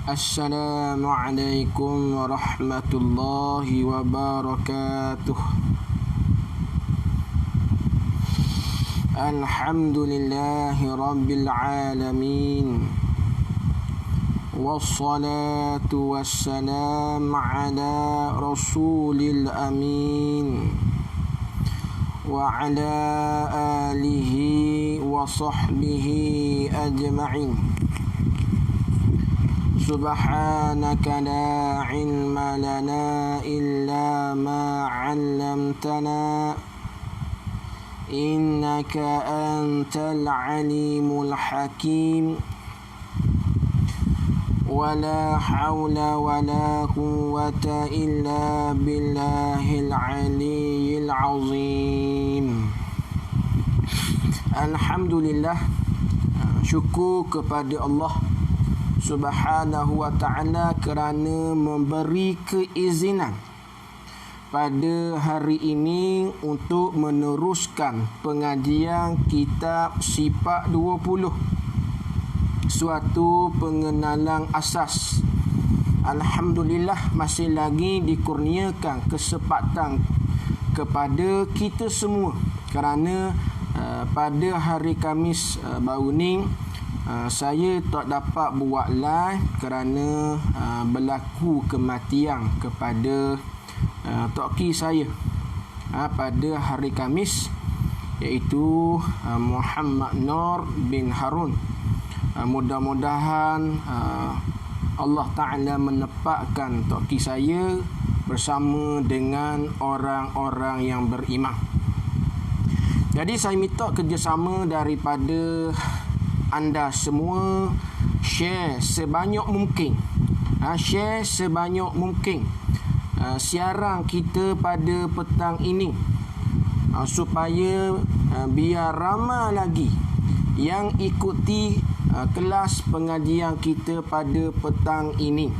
Assalamualaikum warahmatullahi wabarakatuh. Alhamdulillahi rabbil alamin. Wassalatu wassalam ala rasulil amin. Wa ala alihi wa sahbihi ajma'in. Subhanaka la ilma lana illa ma 'allamtana innaka antal alimul hakim. Wala hawla wala quwwata illa billahil aliyyil azim. Alhamdulillah, syukur kepada Allah Subhanahu wa ta'ala kerana memberi keizinan pada hari ini untuk meneruskan pengajian kitab Sifat 20, suatu pengenalan asas. Alhamdulillah, masih lagi dikurniakan kesempatan kepada kita semua kerana pada hari Khamis baru ni saya tak dapat buat live kerana berlaku kematian kepada toki saya pada hari Khamis, iaitu Muhammad Nur bin Harun. Mudah-mudahan Allah Ta'ala menempatkan toki saya bersama dengan orang-orang yang beriman. Jadi saya minta kerjasama daripada anda semua, share sebanyak mungkin. Share sebanyak mungkin siaran kita pada petang ini, supaya biar ramai lagi yang ikuti kelas pengajian kita pada petang ini.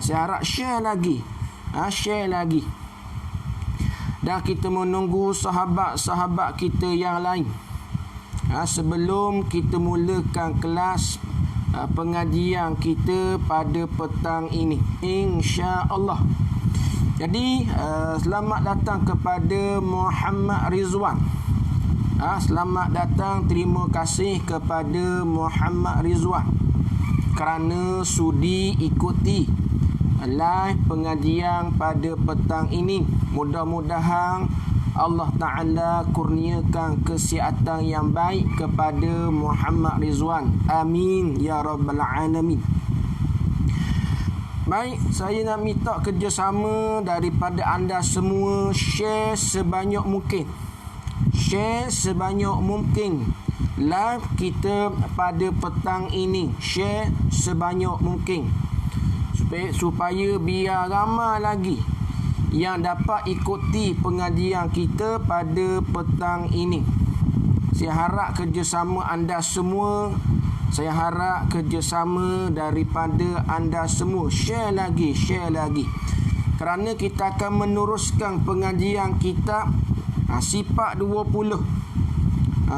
Saya harap share lagi. Share lagi. Dan kita menunggu sahabat-sahabat kita yang lain. Sebelum kita mulakan kelas pengajian kita pada petang ini, insya-Allah. Jadi selamat datang kepada Muhammad Rizwan. Selamat datang, terima kasih kepada Muhammad Rizwan kerana sudi ikuti live pengajian pada petang ini. Mudah-mudahan Allah Ta'ala kurniakan kesihatan yang baik kepada Muhammad Rizwan. Amin ya rabbal alamin. Baik, saya nak minta kerjasama daripada anda semua. Share sebanyak mungkin. Share sebanyak mungkin live kita pada petang ini. Share sebanyak mungkin supaya biar ramai lagi yang dapat ikuti pengajian kita pada petang ini. Saya harap kerjasama anda semua. Saya harap kerjasama daripada anda semua. Share lagi. Kerana kita akan meneruskan pengajian kita Sifat 20,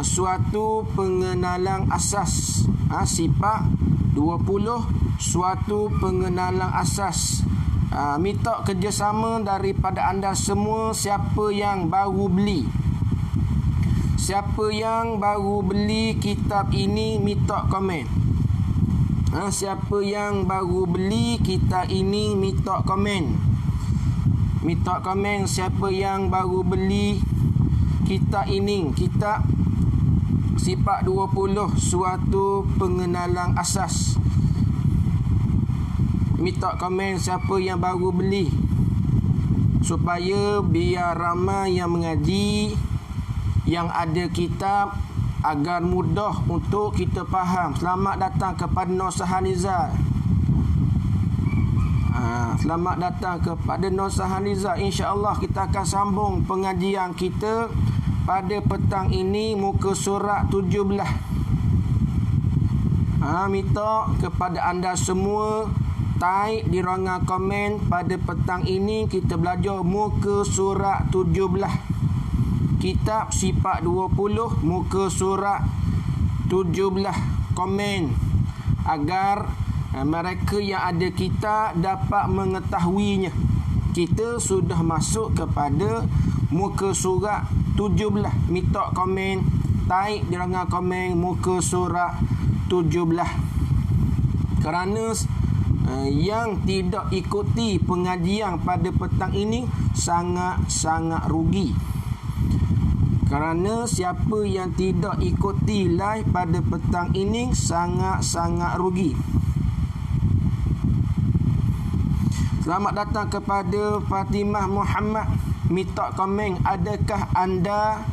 suatu pengenalan asas. Sifat 20, suatu pengenalan asas. Minta kerjasama daripada anda semua. Siapa yang baru beli kitab ini, minta komen. Siapa yang baru beli kitab ini, minta komen. Siapa yang baru beli kitab ini, kitab Sifat 20, suatu pengenalan asas. Minta komen siapa yang baru beli, supaya biar ramai yang mengaji, yang ada kitab, agar mudah untuk kita faham. Selamat datang kepada Nur Sahaliza. Selamat datang kepada Nur Sahaliza. InsyaAllah kita akan sambung pengajian kita pada petang ini, muka surat 17. Minta kepada anda semua type di ruangan komen pada petang ini kita belajar muka surat 17. Kitab Sifat 20 muka surat 17. Komen agar mereka yang ada kitab dapat mengetahuinya. Kita sudah masuk kepada muka surat 17. Minta komen, taik di rangan komen muka surat 17. Kerana yang tidak ikuti pengajian pada petang ini sangat-sangat rugi. Kerana siapa yang tidak ikuti live pada petang ini sangat-sangat rugi. Selamat datang kepada Fatimah Muhammad. Minta komen, adakah anda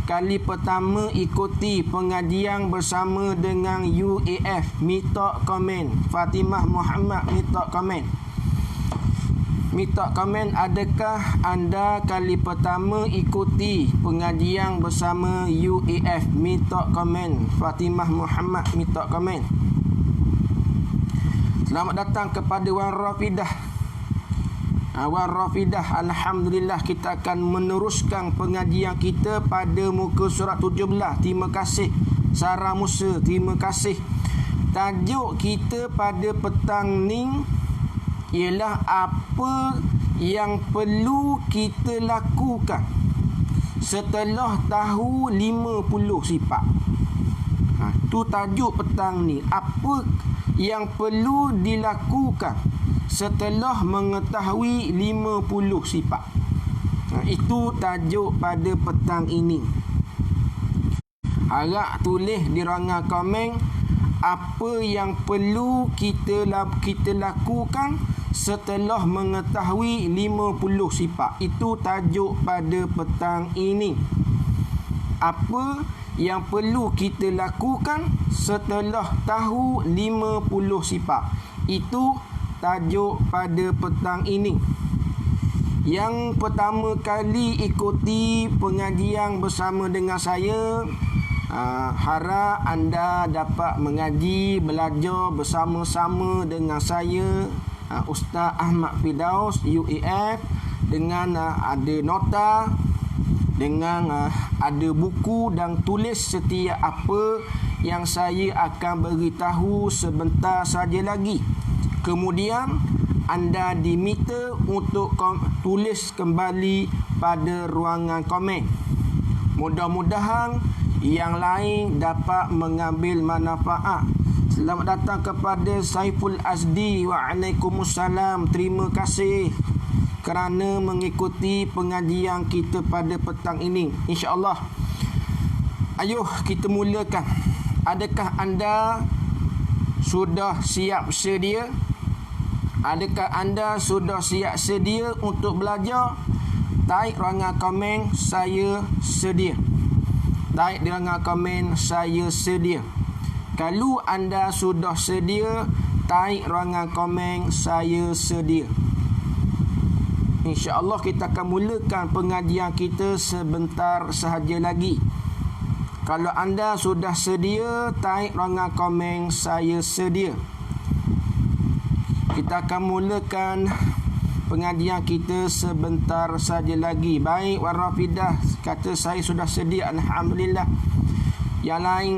kali pertama ikuti pengajian bersama dengan UAF? Minta komen. Fatimah Muhammad minta komen. Minta komen, adakah anda kali pertama ikuti pengajian bersama UAF? Minta komen. Fatimah Muhammad minta komen. Selamat datang kepada Wan Rafidah. Wan Rafidah, alhamdulillah kita akan meneruskan pengajian kita pada muka surat 17. Terima kasih Sarah Musa, terima kasih. Tajuk kita pada petang ni ialah apa yang perlu kita lakukan setelah tahu 50 sifat. Tu tajuk petang ni, apa yang perlu dilakukan setelah mengetahui 50 sifat. Itu tajuk pada petang ini. Harap tulis di rangan komen apa yang perlu kita lakukan setelah mengetahui 50 sifat. Itu tajuk pada petang ini. Apa yang perlu kita lakukan setelah tahu 50 sifat. Itu tajuk pada petang ini. Yang pertama kali ikuti pengajian bersama dengan saya, harap anda dapat mengaji, belajar bersama-sama dengan saya, Ustaz Ahmad Firdaus UAF, dengan ada nota, dengan ada buku dan tulis setiap apa yang saya akan beritahu sebentar saja lagi. Kemudian anda diminta untuk tulis kembali pada ruangan komen. Mudah-mudahan yang lain dapat mengambil manfaat. Selamat datang kepada Saiful Azdi. Waalaikumsalam. Terima kasih kerana mengikuti pengajian kita pada petang ini. InsyaAllah. Ayuh kita mulakan. Adakah anda sudah siap sedia? Adakah anda sudah siap sedia untuk belajar? Taik ruangan komen, saya sedia. Taik di ruangan komen, saya sedia. Kalau anda sudah sedia, taik ruangan komen, saya sedia. InsyaAllah kita akan mulakan pengajian kita sebentar sahaja lagi. Kalau anda sudah sedia, taik ruangan komen, saya sedia. Kita akan mulakan pengajian kita sebentar saja lagi. Baik, Wan Rafidah kata saya sudah sedia, alhamdulillah. Yang lain,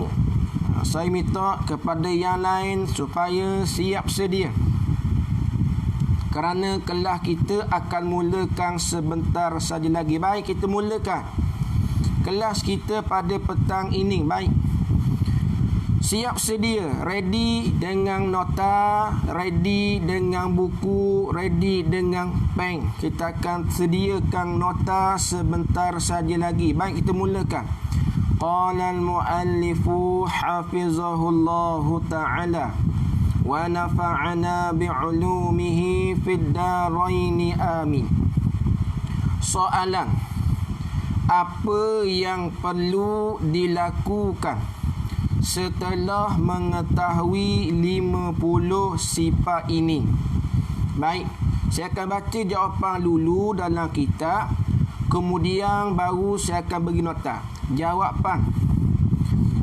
saya minta kepada yang lain supaya siap sedia. Kerana kelas kita akan mulakan sebentar saja lagi. Baik, kita mulakan kelas kita pada petang ini. Baik. Siap sedia, ready dengan nota, ready dengan buku, ready dengan pen. Kita akan sediakan nota sebentar saja lagi. Baik, kita mulakan. Qala al-muallifu hafizahullahu ta'ala wa nafa'ana bi'ulumihi fid daraini amin. Soalan, apa yang perlu dilakukan setelah mengetahui 50 sifat ini? Baik, saya akan baca jawapan dulu dalam kitab, kemudian baru saya akan bagi nota. Jawapan: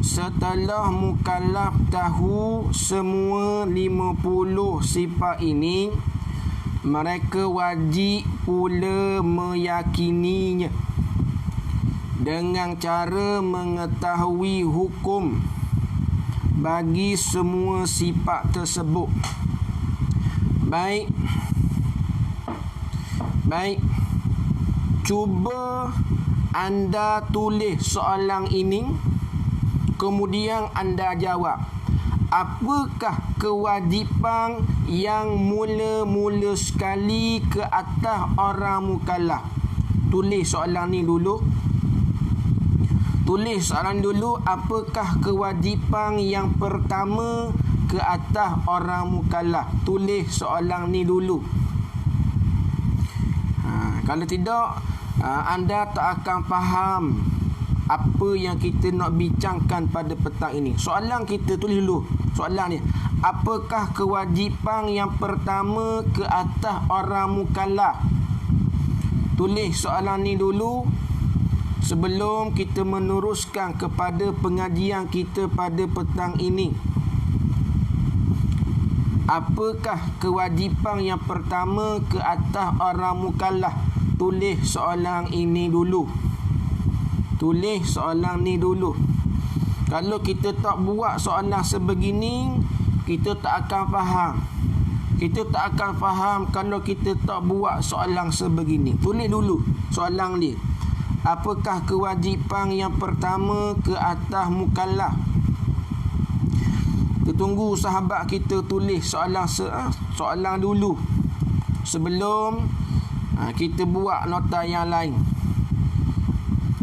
setelah mukallaf tahu semua 50 sifat ini, mereka wajib pula meyakininya dengan cara mengetahui hukum bagi semua sifat tersebut. Baik. Cuba anda tulis soalan ini, kemudian anda jawab. Apakah kewajipan yang mula-mula sekali ke atas orang mukallaf? Tulis soalan ni dulu. Apakah kewajipan yang pertama ke atas orang mukallaf? Tulis soalan ni dulu. Kalau tidak, anda tak akan faham apa yang kita nak bincangkan pada petang ini. Soalan kita tulis dulu. Soalan ni, apakah kewajipan yang pertama ke atas orang mukallaf? Tulis soalan ni dulu sebelum kita meneruskan kepada pengajian kita pada petang ini. Apakah kewajipan yang pertama ke atas orang mukallaf? Tulis soalan ini dulu. Kalau kita tak buat soalan sebegini, kita tak akan faham. Kalau kita tak buat soalan sebegini. Tulis dulu soalan ni. Apakah kewajipan yang pertama ke atas mukallaf? Kita tunggu sahabat kita tulis soalan dulu sebelum kita buat nota yang lain.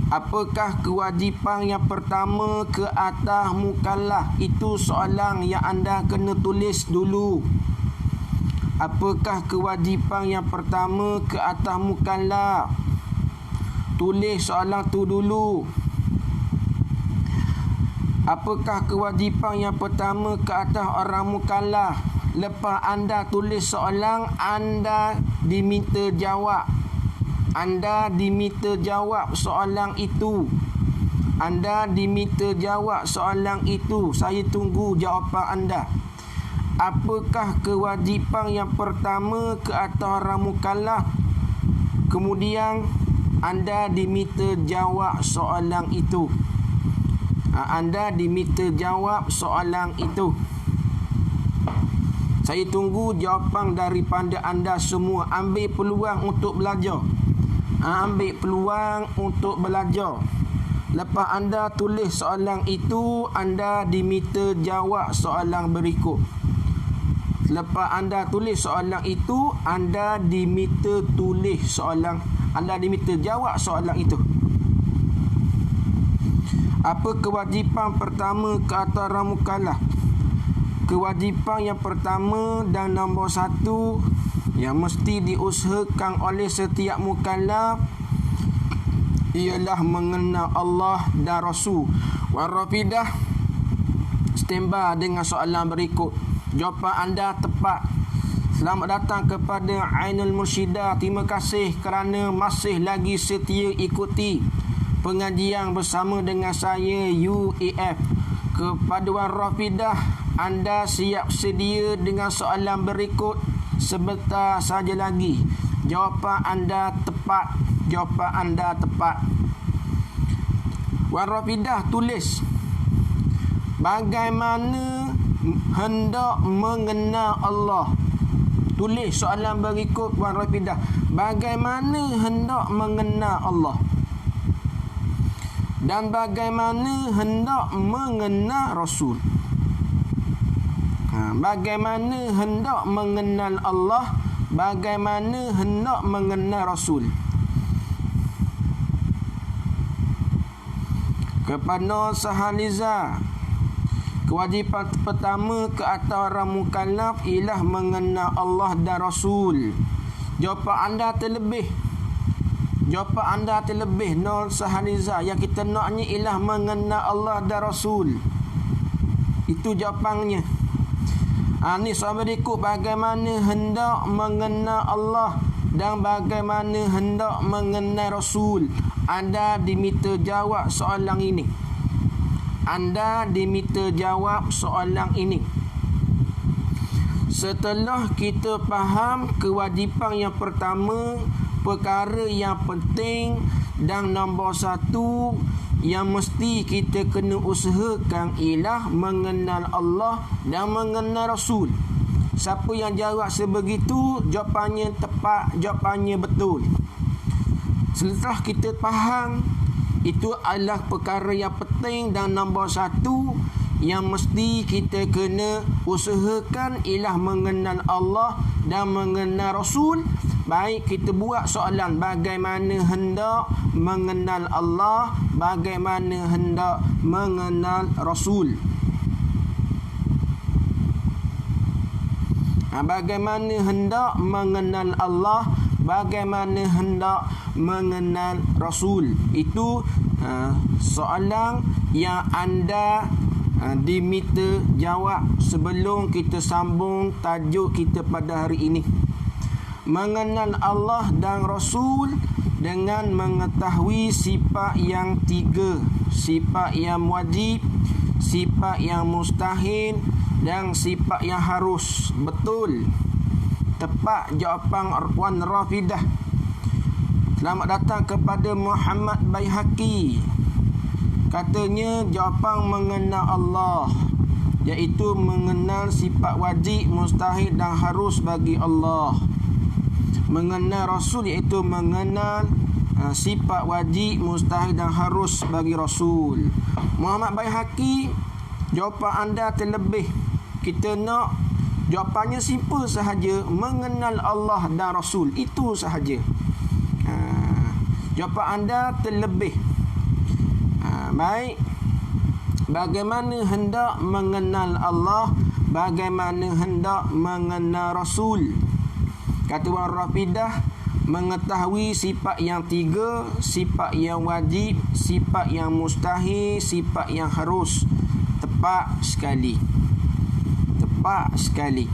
Apakah kewajipan yang pertama ke atas mukallaf? Itu soalan yang anda kena tulis dulu. Apakah kewajipan yang pertama ke atas mukallaf? Tulis soalan tu dulu. Apakah kewajipan yang pertama ke atas orang mukallaf? Lepas anda tulis soalan, anda diminta jawab. Soalan itu. Saya tunggu jawapan anda. Apakah kewajipan yang pertama ke atas orang mukallaf? Kemudian anda diminta jawab soalan itu. Saya tunggu jawapan daripada anda semua. Ambil peluang untuk belajar. Lepas anda tulis soalan itu, anda diminta jawab soalan berikut. Anda diminta jawab soalan itu. Apa kewajipan pertama ke atas orang mukallaf? Kewajipan yang pertama dan nombor satu yang mesti diusahakan oleh setiap mukallaf ialah mengenal Allah dan Rasul. Warafidah, standby dengan soalan berikut. Jawapan anda tepat. Selamat datang kepada Ainul Mursyidah. Terima kasih kerana masih lagi setia ikuti pengajian bersama dengan saya UAF. Kepada Warafidah, anda siap sedia dengan soalan berikut? Sebentar saja lagi. Jawapan anda tepat. Wan Rafidah tulis, bagaimana hendak mengenal Allah? Tulis soalan berikut Wan Rafidah. Bagaimana hendak mengenal Allah? Dan bagaimana hendak mengenal Rasul? Bagaimana hendak mengenal Allah? Bagaimana hendak mengenal Rasul? Kepada Sahaliza, kewajipan pertama ke atas orang mukallaf ialah mengenal Allah dan Rasul. Jawapan anda terlebih Nur Sahaliza. Yang kita naknya ialah mengenal Allah dan Rasul. Itu jawapannya. Ni soal berikut, bagaimana hendak mengenal Allah dan bagaimana hendak mengenal Rasul. Anda diminta jawab soalan ini. Setelah kita faham kewajipan yang pertama, perkara yang penting dan nombor satu yang mesti kita kena usahakan ialah mengenal Allah dan mengenal Rasul. Siapa yang jawab sebegitu, jawapannya tepat, jawapannya betul. Setelah kita faham, itu adalah perkara yang penting dan nombor satu yang mesti kita kena usahakan ialah mengenal Allah dan mengenal Rasul. Baik, kita buat soalan bagaimana hendak mengenal Allah, bagaimana hendak mengenal Rasul. Bagaimana hendak mengenal Allah, bagaimana hendak mengenal Rasul. Itu soalan yang anda diminta jawab sebelum kita sambung tajuk kita pada hari ini. Mengenal Allah dan Rasul dengan mengetahui sifat yang tiga. Sifat yang wajib, sifat yang mustahil dan sifat yang harus. Betul. Tepat jawapan Wan Rafidah. Selamat datang kepada Muhammad Baihaqi. Katanya jawapan mengenal Allah, iaitu mengenal sifat wajib, mustahil dan harus bagi Allah. Mengenal Rasul iaitu mengenal sifat wajib, mustahil dan harus bagi Rasul. Muhammad Baihaqi, jawapan anda terlebih. Kita nak jawapannya simple sahaja, mengenal Allah dan Rasul, itu sahaja. Jawapan anda terlebih. Baik, bagaimana hendak mengenal Allah, bagaimana hendak mengenal Rasul. Kata Wan Rafidah, mengetahui sifat yang tiga, sifat yang wajib, sifat yang mustahil, sifat yang harus. Tepat sekali. Tepat sekali.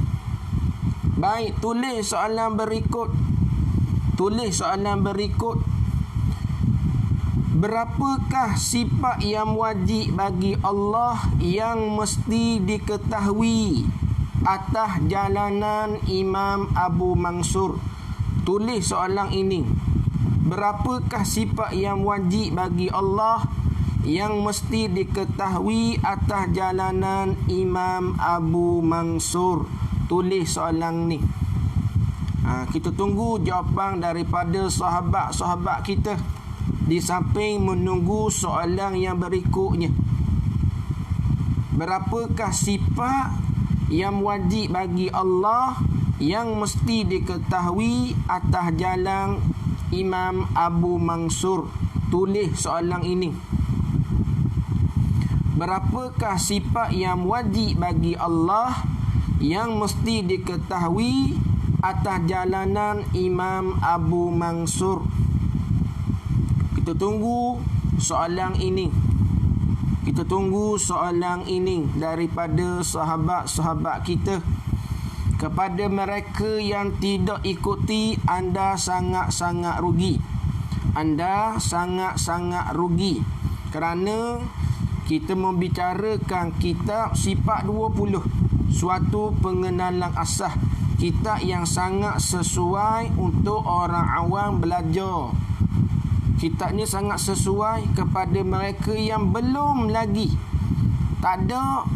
Baik, tulis soalan berikut. Tulis soalan berikut. Berapakah sifat yang wajib bagi Allah yang mesti diketahui atas jalanan Imam Abu Mansur? Tulis soalan ini. Berapakah sifat yang wajib bagi Allah yang mesti diketahui atas jalanan Imam Abu Mansur? Tulis soalan ni. Kita tunggu jawapan daripada sahabat-sahabat kita, di samping menunggu soalan yang berikutnya. Berapakah sifat yang wajib bagi Allah yang mesti diketahui atas jalan Imam Abu Mansur? Tulis soalan ini. Berapakah sifat yang wajib bagi Allah yang mesti diketahui atas jalanan Imam Abu Mansur? Kita tunggu soalan ini. Kita tunggu soalan ini daripada sahabat-sahabat kita. Kepada mereka yang tidak ikuti, anda sangat-sangat rugi. Anda sangat-sangat rugi. Kerana kita membicarakan kitab Sifat 20, suatu pengenalan asas. Kitab yang sangat sesuai untuk orang awam belajar. Kitab ni sangat sesuai kepada mereka yang belum lagi tak ada.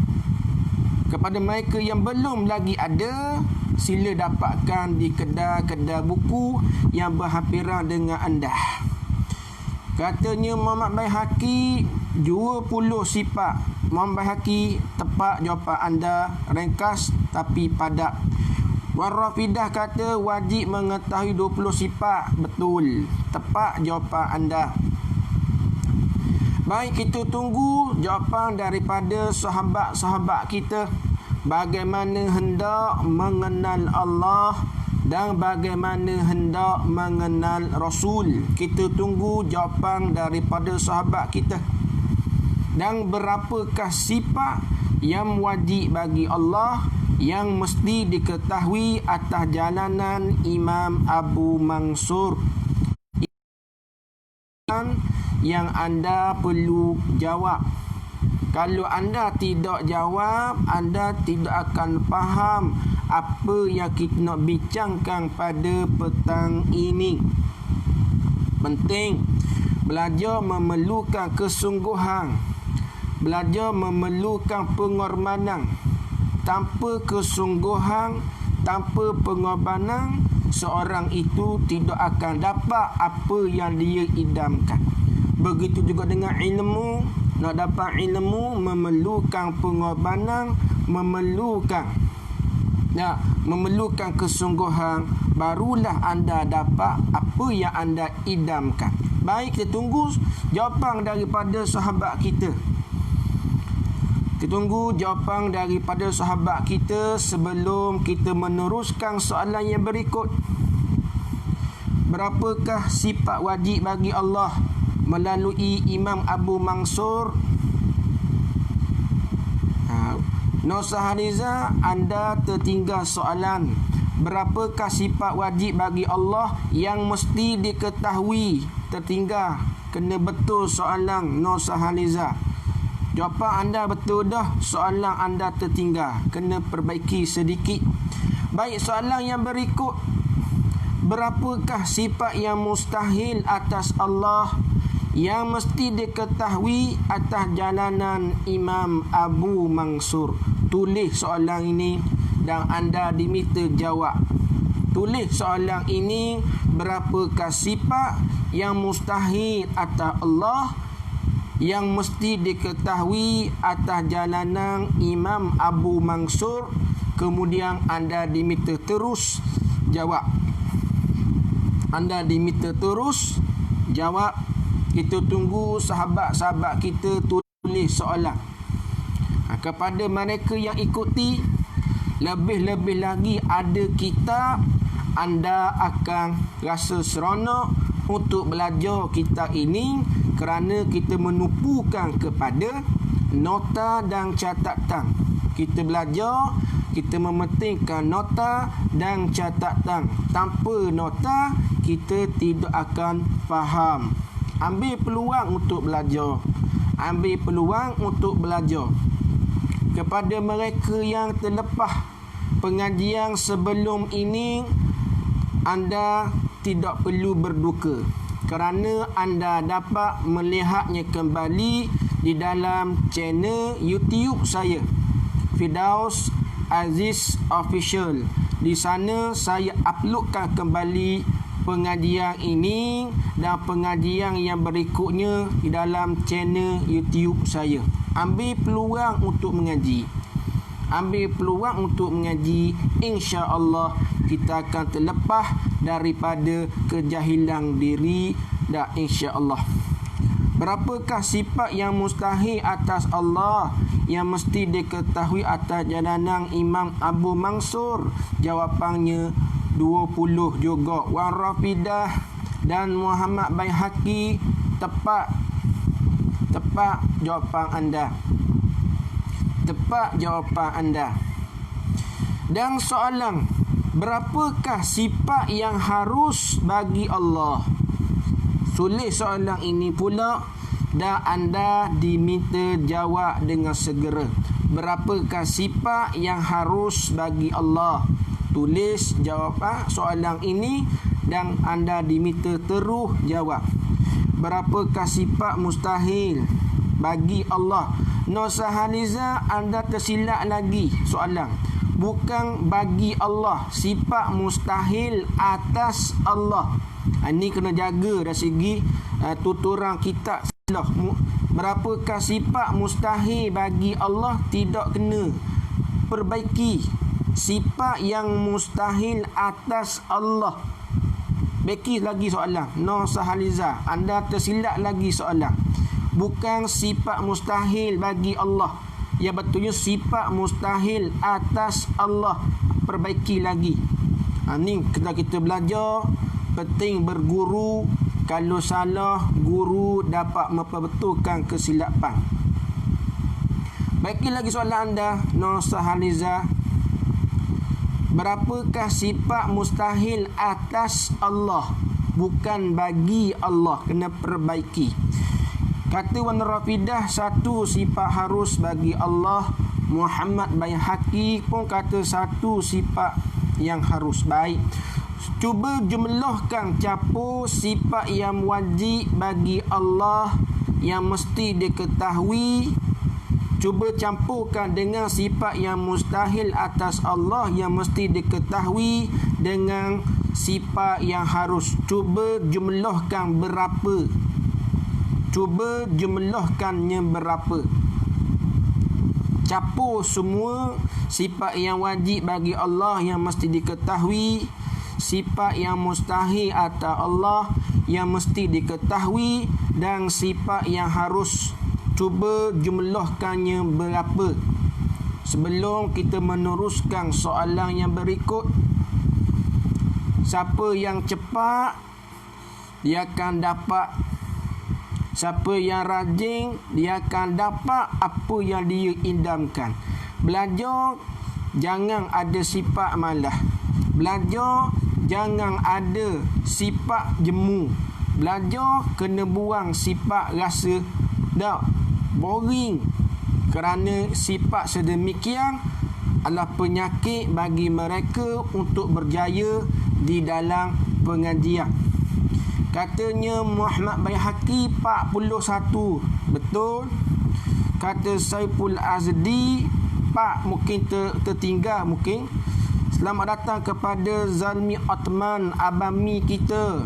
Kepada mereka yang belum lagi ada, sila dapatkan di kedai-kedai buku yang berhampiran dengan anda. Katanya Muhammad Baihaqi, 20 sifat. Muhammad Baihaqi, tepat jawapan anda, ringkas tapi padat. Wan Rafidah kata wajib mengetahui 20 sifat. Betul. Tepat jawapan anda. Baik, kita tunggu jawapan daripada sahabat-sahabat kita. Bagaimana hendak mengenal Allah dan bagaimana hendak mengenal Rasul. Kita tunggu jawapan daripada sahabat kita. Dan berapakah sifat yang wajib bagi Allah yang mesti diketahui atas jalanan Imam Abu Mansur? Yang anda perlu jawab. Kalau anda tidak jawab, anda tidak akan faham apa yang kita nak bincangkan pada petang ini. Penting Belajar memerlukan kesungguhan. Belajar memerlukan pengorbanan. Tanpa kesungguhan, tanpa pengorbanan, seorang itu tidak akan dapat apa yang dia idamkan. Begitu juga dengan ilmu. Nak dapat ilmu memerlukan pengorbanan, memerlukan kesungguhan, barulah anda dapat apa yang anda idamkan. Baik, kita tunggu jawapan daripada sahabat kita. Kita tunggu jawapan daripada sahabat kita sebelum kita meneruskan soalan yang berikut. Berapakah sifat wajib bagi Allah melalui Imam Abu Mansur? Nusahaliza, anda tertinggal soalan. Berapakah sifat wajib bagi Allah yang mesti diketahui? Tertinggal. Kena betul soalan Nusahaliza. Jawapan anda betul dah, soalan anda tertinggal. Kena perbaiki sedikit. Baik, soalan yang berikut. Berapakah sifat yang mustahil atas Allah yang mesti diketahui atas jalanan Imam Abu Mansur? Tulis soalan ini dan anda diminta jawab. Tulis soalan ini. Berapakah sifat yang mustahil atas Allah yang mesti diketahui atas jalanan Imam Abu Mansur? Kemudian anda diminta terus jawab. Anda diminta terus jawab. Kita tunggu sahabat-sahabat kita tulis soalan. Kepada mereka yang ikuti, lebih-lebih lagi ada kitab, anda akan rasa seronok untuk belajar kitab ini kerana kita menumpukan kepada nota dan catatan. Kita belajar, kita mementingkan nota dan catatan. Tanpa nota, kita tidak akan faham. Ambil peluang untuk belajar. Ambil peluang untuk belajar. Kepada mereka yang terlepas pengajian sebelum ini, anda tidak perlu berduka kerana anda dapat melihatnya kembali di dalam channel YouTube saya, Firdaus Aziz Official. Di sana saya uploadkan kembali pengajian ini dan pengajian yang berikutnya di dalam channel YouTube saya. Ambil peluang untuk mengaji. Ambil peluang untuk mengaji. Insya-Allah kita akan terlepas daripada kejahilan diri dan insya-Allah. Berapakah sifat yang mustahil atas Allah yang mesti diketahui atas jalanan Imam Abu Mansur? Jawapannya 20 juga. Wan Rafidah dan Muhammad Baihaqi. Tepat jawapan anda. Tepat jawapan anda. Dan soalan, berapakah sifat yang harus bagi Allah? Tulis soalan ini pula dan anda diminta jawab dengan segera. Berapakah sifat yang harus bagi Allah? Tulis jawapan soalan ini dan anda diminta terus jawab. Berapakah sifat mustahil bagi Allah? Nusahaliza, anda tersilap lagi soalan. Bukan bagi Allah, sifat mustahil atas Allah. Ini kena jaga dari segi tuturan kitab. Berapakah sifat mustahil bagi Allah? Tidak kena. Perbaiki sifat yang mustahil atas Allah. Beki lagi soalan. Nusahaliza, anda tersilap lagi soalan. Bukan sifat mustahil bagi Allah. Ya, betulnya sifat mustahil atas Allah. Perbaiki lagi. Ni kita belajar. Penting berguru. Kalau salah, guru dapat memperbetulkan kesilapan. Baiki lagi soalan anda. Nusahaliza, berapakah sifat mustahil atas Allah? Bukan bagi Allah. Kena perbaiki. Kata Wan Rafidah, satu sifat harus bagi Allah. Muhammad Baihaqi pun kata satu sifat yang harus. Baik, Cuba jumlahkan capur sifat yang wajib bagi Allah yang mesti diketahui. Cuba campurkan dengan sifat yang mustahil atas Allah yang mesti diketahui dengan sifat yang harus. Cuba jumlahkan berapa. Cuba jumlahkannya berapa. Capur semua sifat yang wajib bagi Allah yang mesti diketahui, sifat yang mustahil atas Allah yang mesti diketahui, dan sifat yang harus. Cuba jumlahkannya berapa. Sebelum kita meneruskan soalan yang berikut, siapa yang cepat dia akan dapat, siapa yang rajin dia akan dapat apa yang dia idamkan. Belajar jangan ada sifat malas. Belajar jangan ada sifat jemu. Belajar kena buang sifat rasa dah boring, kerana sifat sedemikian adalah penyakit bagi mereka untuk berjaya di dalam pengajian. Katanya Muhammad Baihaqi 41. Betul. Kata Saiful Azdi 4, mungkin tertinggal mungkin. Selamat datang kepada Zalmi Otman, abami kita.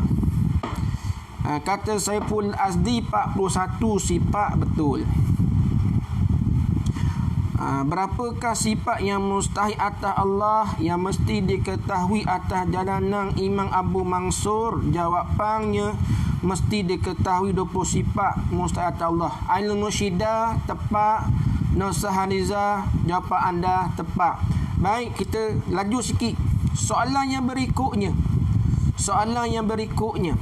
Kata Saiful Azdi 41 sifat. Betul. Berapakah sifat yang mustahil atas Allah yang mesti diketahui atas jalanan Imam Abu Mansur? Jawapannya mesti diketahui 20 sifat mustahil atas Allah. Ainul Musyidah tepat. Nusahaniza, jawapan anda tepat. Baik, kita laju sikit. Soalan yang berikutnya.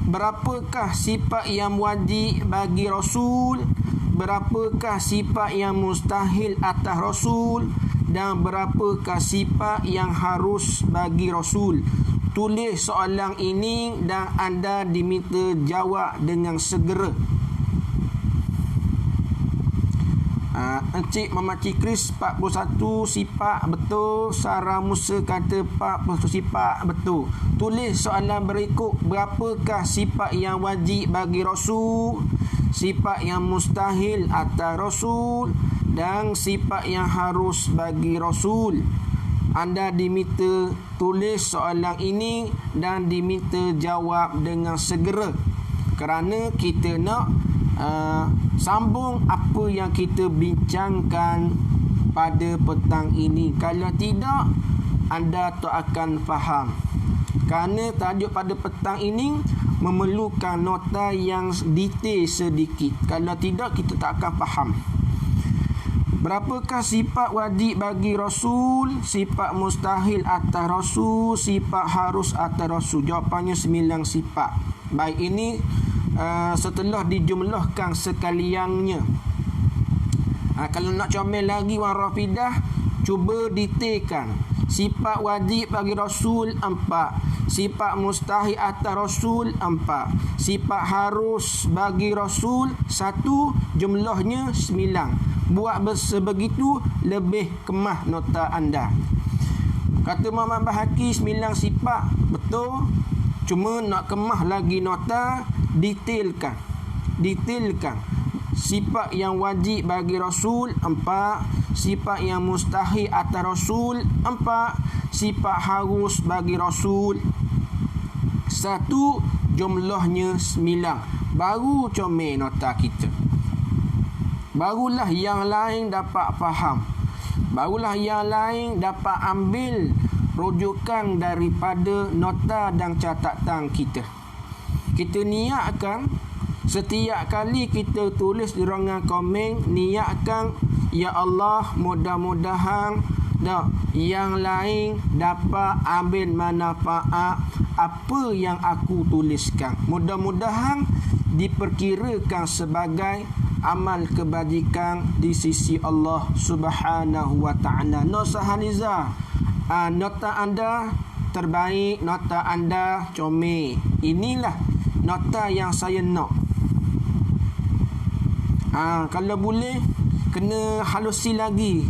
Berapakah sifat yang wajib bagi Rasul? Berapakah sifat yang mustahil atas Rasul? Dan berapakah sifat yang harus bagi Rasul? Tulis soalan ini dan anda diminta jawab dengan segera. Encik Mamaci Kris 41 sifat. Betul. Sarah Musa kata 41 sifat. Betul. Tulis soalan berikut. Berapakah sifat yang wajib bagi Rasul? Sifat yang mustahil atas Rasul? Dan sifat yang harus bagi Rasul? Anda diminta tulis soalan ini dan diminta jawab dengan segera, kerana kita nak sambung apa yang kita bincangkan pada petang ini. Kalau tidak, anda tak akan faham. Kerana tajuk pada petang ini memerlukan nota yang detail sedikit. Kalau tidak, kita tak akan faham. Berapakah sifat wajib bagi Rasul? Sifat mustahil atas Rasul? Sifat harus atas Rasul? Jawapannya 9 sifat. Baik, ini setelah dijumlahkan sekaliannya. Kalau nak comel lagi wan Rafidah, cuba detailkan. Sifat wajib bagi Rasul 4, sifat mustahil atas Rasul 4, sifat harus bagi Rasul 1, jumlahnya 9. Buat sebegitu lebih kemah nota anda. Kata Muhammad Baihaqi 9 sifat. Betul. Cuma nak kemah lagi nota, detailkan. Sifat yang wajib bagi Rasul 4, sifat yang mustahil atas Rasul 4, sifat harus bagi Rasul 1, jumlahnya 9. Baru comel nota kita. Barulah yang lain dapat faham. Barulah yang lain dapat ambil rujukan daripada nota dan catatan kita. Kita niatkan setiap kali kita tulis di ruangan komen, niatkan, ya Allah, mudah-mudahan yang lain dapat ambil manfaat apa yang aku tuliskan. Mudah-mudahan diperkirakan sebagai amal kebajikan di sisi Allah Subhanahu wa taala. Nusahaniza, nota anda terbaik, nota anda comel. Inilah nota yang saya nak. Kalau boleh kena halusi lagi.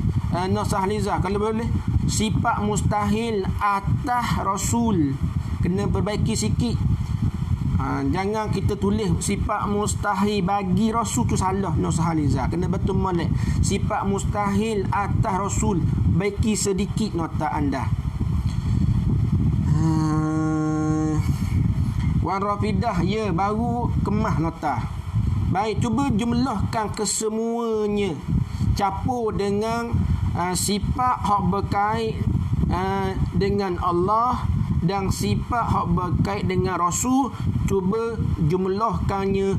Nusahaniza, kalau boleh sifat mustahil atas Rasul. Kena perbaiki sikit. Jangan kita tulis sifat mustahil bagi Rasul tu salah. No sahaliza. Kena betul molek. Sifat mustahil atas Rasul. Baiki sedikit nota anda. Wan Rafidah, ya, baru kemah nota. Baik, cuba jumlahkan kesemuanya. Campur dengan sifat hak berkait dengan Allah dan sifat hak berkait dengan Rasul. Cuba jumlahkannya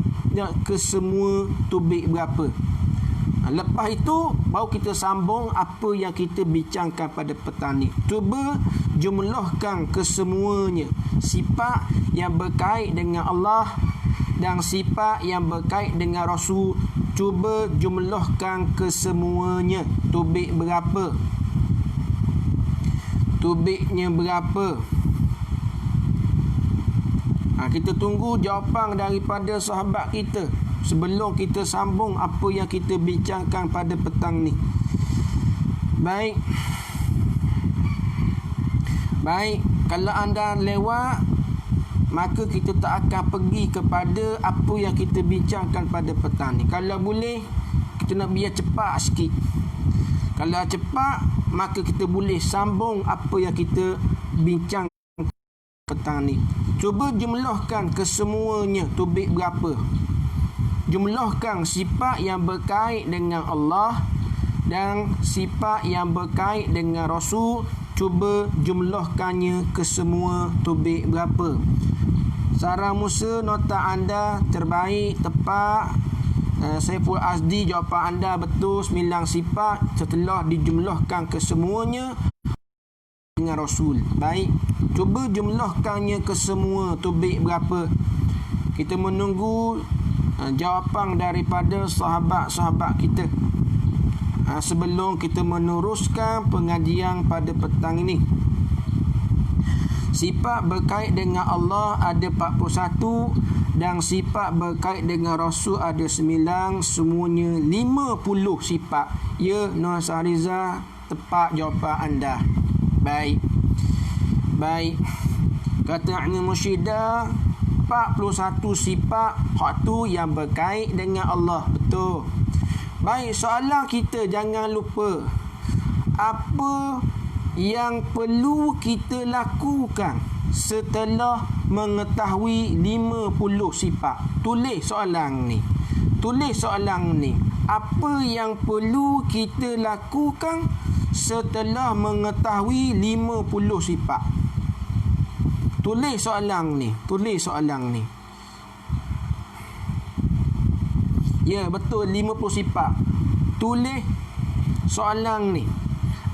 ke semua tubik berapa. Lepas itu baru kita sambung apa yang kita bincangkan pada petang ni. Cuba jumlahkan kesemuanya. Sifat yang berkait dengan Allah dan sifat yang berkait dengan Rasul. Cuba jumlahkan kesemuanya. Tubik berapa? Tubiknya berapa? Kita tunggu jawapan daripada sahabat kita sebelum kita sambung apa yang kita bincangkan pada petang ni. Baik, kalau anda lewat, maka kita tak akan pergi kepada apa yang kita bincangkan pada petang ni. Kalau boleh, kita nak biar cepat sikit. Kalau cepat, maka kita boleh sambung apa yang kita bincang petang ni. Cuba jumlahkan kesemuanya. Tubik berapa? Jumlahkan sifat yang berkait dengan Allah dan sifat yang berkait dengan Rasul. Cuba jumlahkannya ke semua. Tubik berapa? Sarah Musa, nota anda terbaik, tepat. Saiful Azdi, jawapan anda betul. 9 sifat setelah dijumlahkan ke semuanya dengan Rasul. Baik, cuba jumlahkannya ke semua. Tubik berapa? Kita menunggu jawapan daripada sahabat-sahabat kita sebelum kita meneruskan pengajian pada petang ini. Sifat berkait dengan Allah ada 41 dan sifat berkait dengan Rasul ada 9, semuanya 50 sifat. Ya, Nur Sariza, tepat jawapan anda. Baik. Kata Ilmu Musyidah, 41 sifat hak tu yang berkait dengan Allah. Betul. Baik, soalan kita jangan lupa. Apa yang perlu kita lakukan setelah mengetahui 50 sifat? Tulis soalan ni. Apa yang perlu kita lakukan setelah mengetahui 50 sifat? Tulis soalan ni. Ya, betul, 50 sifat. Tulis soalan ni.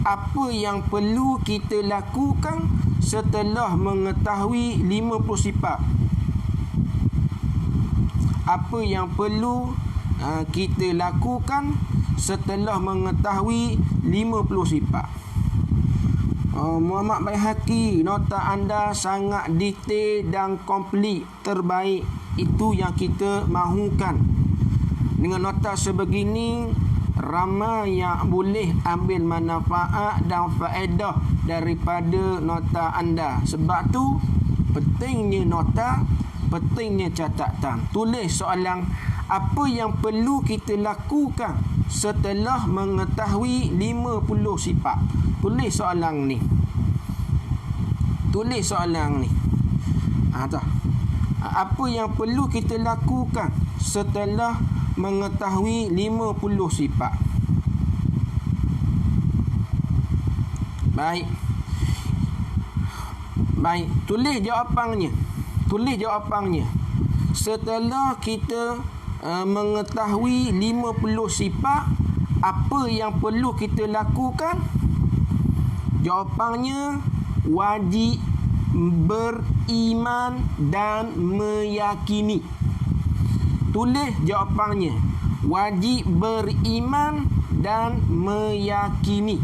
Apa yang perlu kita lakukan setelah mengetahui 50 sifat? Apa yang perlu kita lakukan setelah mengetahui 50 sifat? Muhammad Baihaqi, nota anda sangat detail dan komplit, terbaik. Itu yang kita mahukan. Dengan nota sebegini, ramai yang boleh ambil manfaat dan faedah daripada nota anda. Sebab tu pentingnya nota, pentingnya catatan. Tulis soalan apa yang perlu kita lakukan setelah mengetahui 50 sifat. Tulis soalan ni. Apa yang perlu kita lakukan setelah mengetahui 50 sifat? Baik, tulis jawapannya. Setelah kita mengetahui 50 sifat, apa yang perlu kita lakukan? Jawapannya wajib beriman dan meyakini. Tulis jawapannya. Wajib beriman dan meyakini.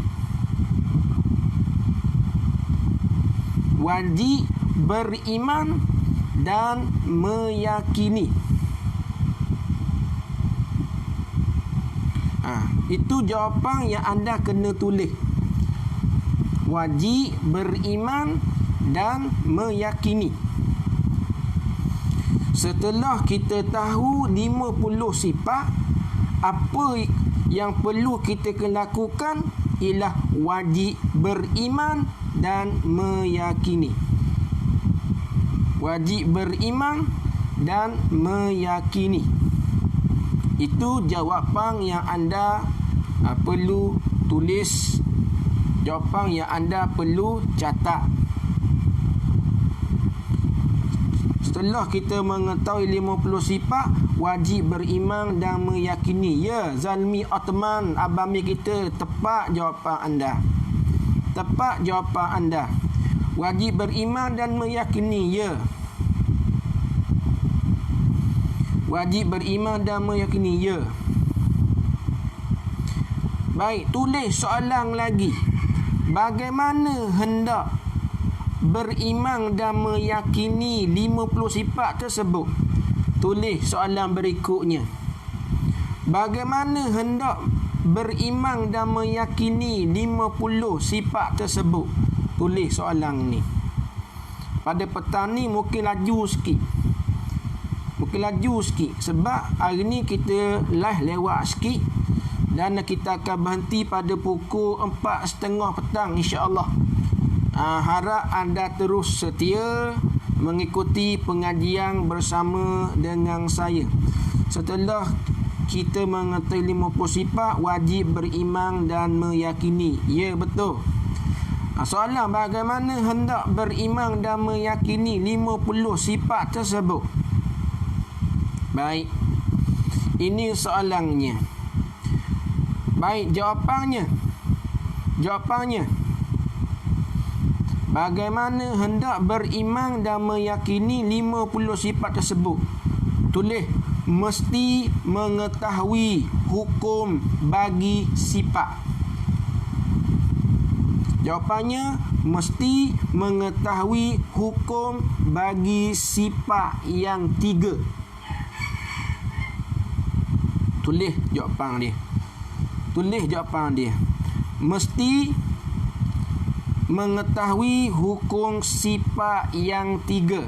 Wajib beriman dan meyakini. Itu jawapan yang anda kena tulis. Wajib beriman dan meyakini. Setelah kita tahu 50 sifat, apa yang perlu kita kena lakukan ialah wajib beriman dan meyakini. Wajib beriman dan meyakini. Itu jawapan yang anda perlu tulis, jawapan yang anda perlu catat. Setelah kita mengetahui 50 sifat, wajib beriman dan meyakini. Ya, Zalmi Otman, abami kita, tepat jawapan anda. Tepat jawapan anda. Wajib beriman dan meyakini. Ya. Wajib beriman dan meyakini. Ya. Baik, tulis soalan lagi. Bagaimana hendak beriman dan meyakini 50 sifat tersebut? Tulis soalan berikutnya. Bagaimana hendak beriman dan meyakini 50 sifat tersebut? Tulis soalan ni. Pada petang ni mungkin laju sikit. Sebab hari ni kita live lewat sikit. Dan kita akan berhenti pada pukul 4.30 petang, insya-Allah. Harap anda terus setia mengikuti pengajian bersama dengan saya. Setelah kita mengetahui 50 sifat, wajib beriman dan meyakini. Ya, betul. Soalan, bagaimana hendak beriman dan meyakini 50 sifat tersebut? Baik, ini soalannya. Baik, jawapannya. Bagaimana hendak beriman dan meyakini 50 sifat tersebut? Tulis, mesti mengetahui hukum bagi sifat. Jawapannya, mesti mengetahui hukum bagi sifat yang 3. Tulis jawapan dia. Mesti mengetahui hukum sifat yang 3.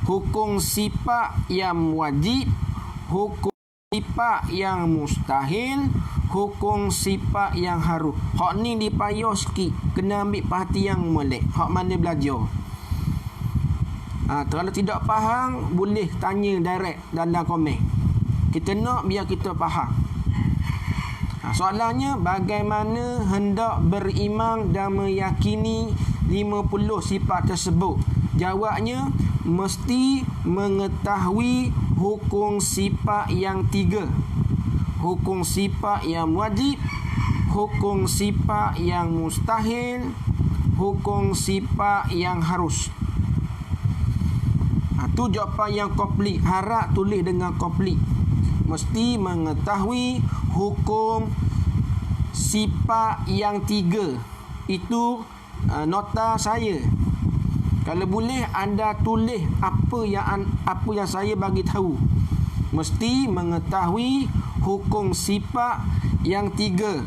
Hukum sifat yang wajib, hukum sifat yang mustahil, hukum sifat yang harus. Hak ni dipayah sikit, kena ambil perhatian molek. Hak mana belajar. Kalau tidak faham, boleh tanya direct dalam komen. Kita nak biar kita faham. Soalannya, bagaimana hendak beriman dan meyakini 50 sifat tersebut? Jawabnya, mesti mengetahui hukum sifat yang 3. Hukum sifat yang wajib, hukum sifat yang mustahil, hukum sifat yang harus. Itu jawapan yang komplit. Harap tulis dengan komplit. Mesti mengetahui hukum sifat yang 3. Itu nota saya. Kalau boleh anda tulis apa yang saya bagi tahu. Mesti mengetahui hukum sifat yang 3.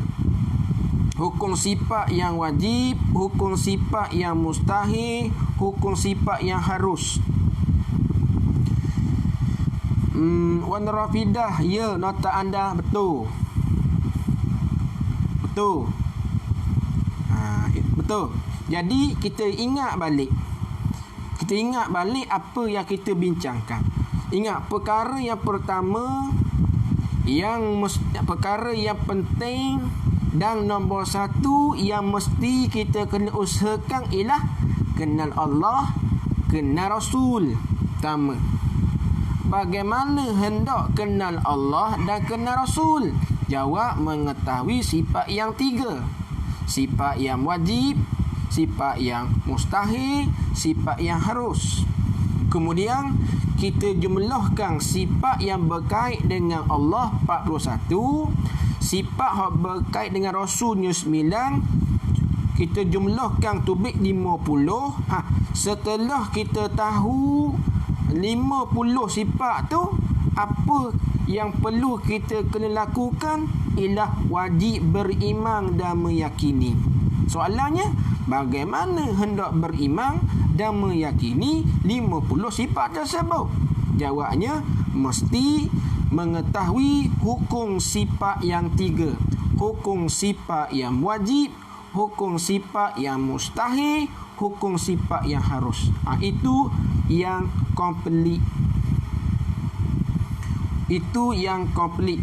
Hukum sifat yang wajib, hukum sifat yang mustahil, hukum sifat yang harus. Wan Rafidah, ya, nota anda betul. Betul. Jadi kita ingat balik apa yang kita bincangkan. Ingat, perkara yang pertama, perkara yang penting dan nombor 1 yang mesti kita kena usahakan ialah kenal Allah, kenal Rasul. Pertama, bagaimana hendak kenal Allah dan kenal Rasul? Jawab, mengetahui sifat yang 3. Sifat yang wajib, sifat yang mustahil, sifat yang harus. Kemudian kita jumlahkan sifat yang berkait dengan Allah 41, sifat yang berkait dengan Rasulnya 9, kita jumlahkan tubik 50. Setelah kita tahu 50 sifat tu, apa yang perlu kita kena lakukan ialah wajib beriman dan meyakini. Soalannya, bagaimana hendak beriman dan meyakini 50 sifat tersebut? Jawabnya, mesti mengetahui hukum sifat yang 3. Hukum sifat yang wajib, hukum sifat yang mustahil, hukum sifat yang harus. Itu yang komplit. Itu yang komplit.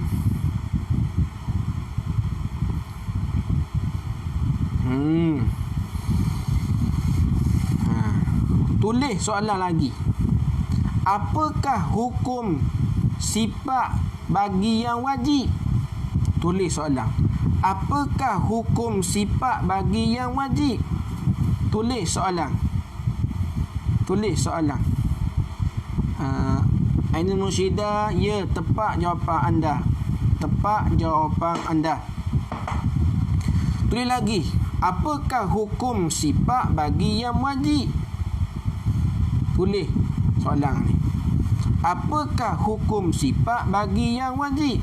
Tulis soalan lagi. Apakah hukum sifat bagi yang wajib? Tulis soalan. Apakah hukum sifat bagi yang wajib? Tulis soalan. Tulis soalan. Ainul Mursyidah, ya, tepat jawapan anda. Tepat jawapan anda. Tulis lagi. Apakah hukum sifat bagi yang wajib? Tulis soalan ni. Apakah hukum sifat bagi yang wajib?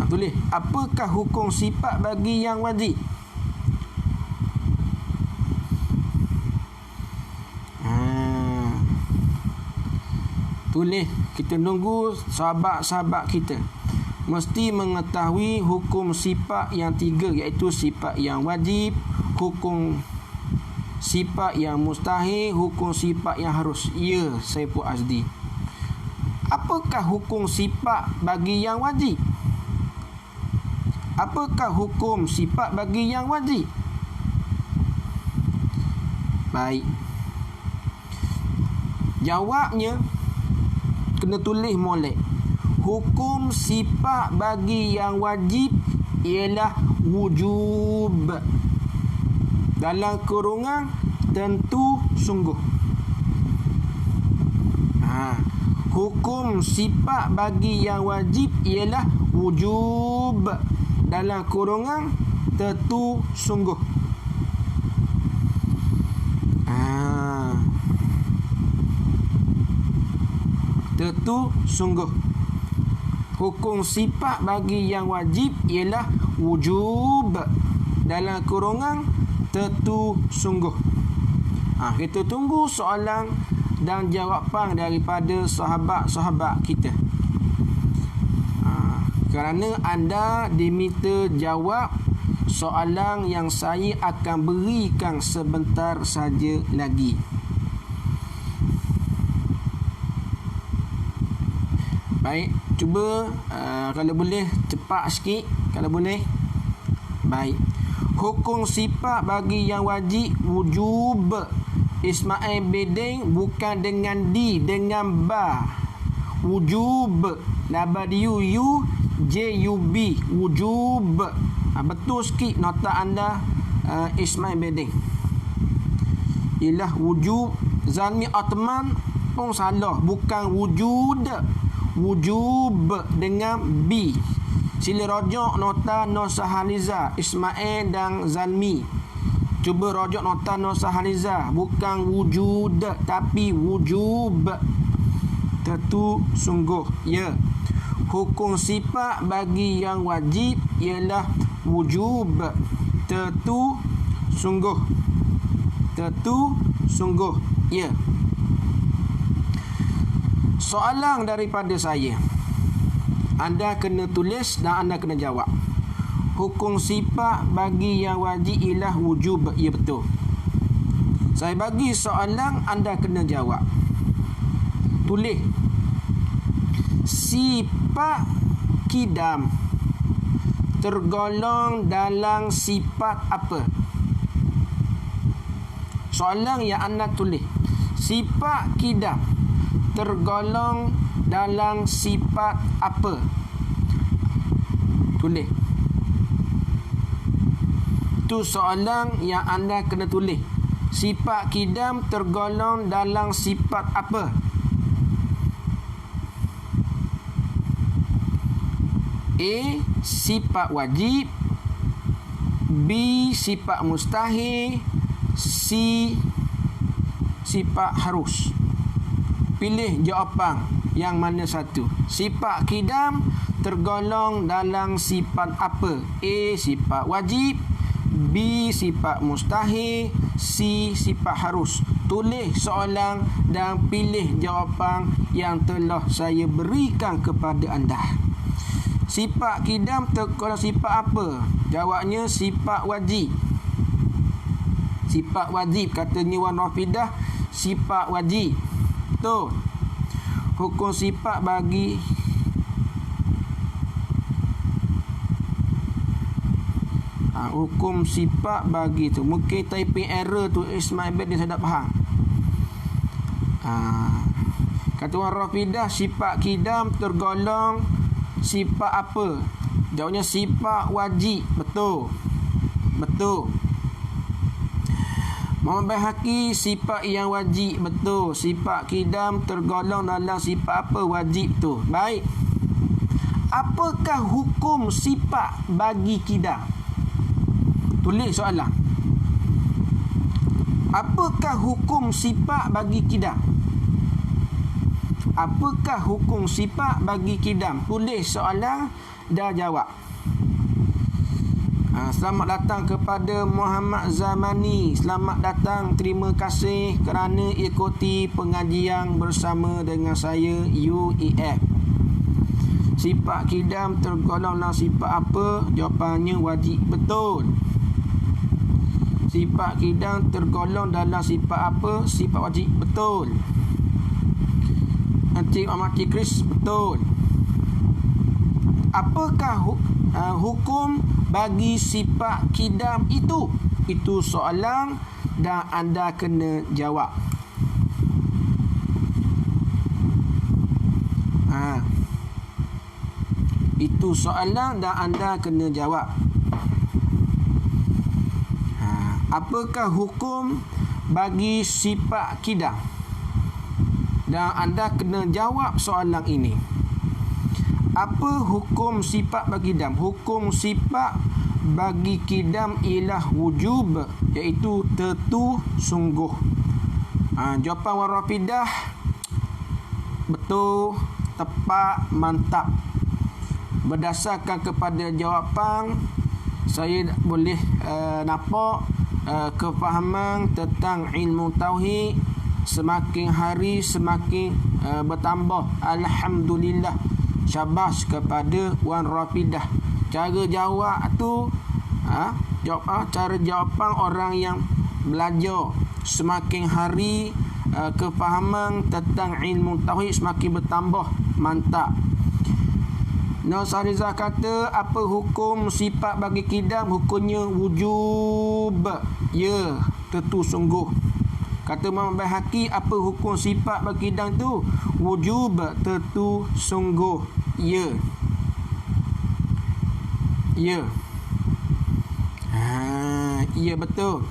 Tulis. Apakah hukum sifat bagi yang wajib? Tulis. Kita tunggu sahabat-sahabat kita. Mesti mengetahui hukum sifat yang 3, iaitu sifat yang wajib, hukum sifat yang mustahil, hukum sifat yang harus. Ya, Saiful Azdi. Apakah hukum sifat bagi yang wajib? Apakah hukum sifat bagi yang wajib? Baik. Jawabnya kena tulis molek. Hukum sifat bagi yang wajib ialah wujub. Dalam kurungan tentu sungguh. Hukum sifat bagi yang wajib ialah wujub. Dalam kurungan tentu sungguh. Tentu sungguh. Hukum sifat bagi yang wajib ialah wujub. Dalam kurungan tentu sungguh. Kita tunggu soalan dan jawapan daripada sahabat-sahabat kita. Kerana anda diminta jawab soalan yang saya akan berikan sebentar saja lagi. Baik, cuba kalau boleh cepat sikit, kalau boleh. Baik. Hukum sifat bagi yang wajib wujub. Ismail Bedeng bukan dengan di, dengan ba. Wujub. Labadiu yu JUB wujub. Betul sikit nota anda, Ismail Bedeng. Ialah wujub. Zalmi Otman pun salah, bukan wujud. Wujub dengan B. Sila rojok nota Nusahaliza, Ismail dan Zalmi. Cuba rojok nota Nusahaliza. Bukan wujud, tapi wujub. Tentu sungguh. Ya. Hukum sifat bagi yang wajib ialah wujub. Tentu sungguh. Tentu sungguh. Ya. Soalan daripada saya, anda kena tulis dan anda kena jawab. Hukum sifat bagi yang wajib ialah wujub. Ya, betul. Saya bagi soalan, anda kena jawab. Tulis. Sifat kidam tergolong dalam sifat apa? Soalan yang anda tulis. Sifat kidam tergolong dalam sifat apa? Tulis. Itu soalan yang anda kena tulis. Sifat kidam tergolong dalam sifat apa? A. Sifat wajib. B. Sifat mustahil. C. Sifat harus. Pilih jawapan yang mana satu. Sifat kidam tergolong dalam sifat apa? A. Sifat wajib, B. Sifat mustahil, C. Sifat harus. Tulis soalan dan pilih jawapan yang telah saya berikan kepada anda. Sifat kidam tergolong sifat apa? Jawabnya sifat wajib. Sifat wajib, katanya Wan Rafidah, sifat wajib. Betul. Hukum sifat bagi hukum sifat bagi tu. Mungkin typing error tu is my bad, dia saya tak faham. Kata Wan Rafidah, sifat kidam tergolong sifat apa? Jawabnya sifat wajib. Betul. Betul. Muhammad Baihaqi, sifat yang wajib. Betul. Sifat kidam tergolong dalam sifat apa? Wajib tu. Baik. Apakah hukum sifat bagi kidam? Tulis soalan. Apakah hukum sifat bagi kidam? Apakah hukum sifat bagi kidam? Tulis soalan, dah jawab. Selamat datang kepada Muhammad Zamani. Selamat datang. Terima kasih kerana ikuti pengajian bersama dengan saya, UEF. Sifat kidam tergolong dalam sifat apa? Jawapannya wajib. Betul. Sifat kidam tergolong dalam sifat apa? Sifat wajib. Betul. Encik Ahmad Chris. Betul. Apakah hukum bagi sifat kidam itu? Itu soalan dan anda kena jawab. Itu soalan dan anda kena jawab. Apakah hukum bagi sifat kidam? Dan anda kena jawab soalan ini. Apa hukum sifat bagi kidam? Hukum sifat bagi kidam ialah wujub, iaitu tentu sungguh. Jawapan Wan Rafidah betul, tepat, mantap. Berdasarkan kepada jawapan, saya boleh nampak kefahaman tentang ilmu tauhid semakin hari semakin bertambah. Alhamdulillah. Syabas kepada Wan Rafidah. Cara jawab tu cara jawapan orang yang belajar semakin hari kefahaman tentang ilmu tauhid semakin bertambah. Mantap. Nasariza kata, apa hukum sifat bagi kidam? Hukumnya wujub. Ya, tentu sungguh. Kata Muhammad Baihaqi, apa hukum sifat bagi kidam tu? Wujub, tentu sungguh. Ya. Ya. Ya, betul.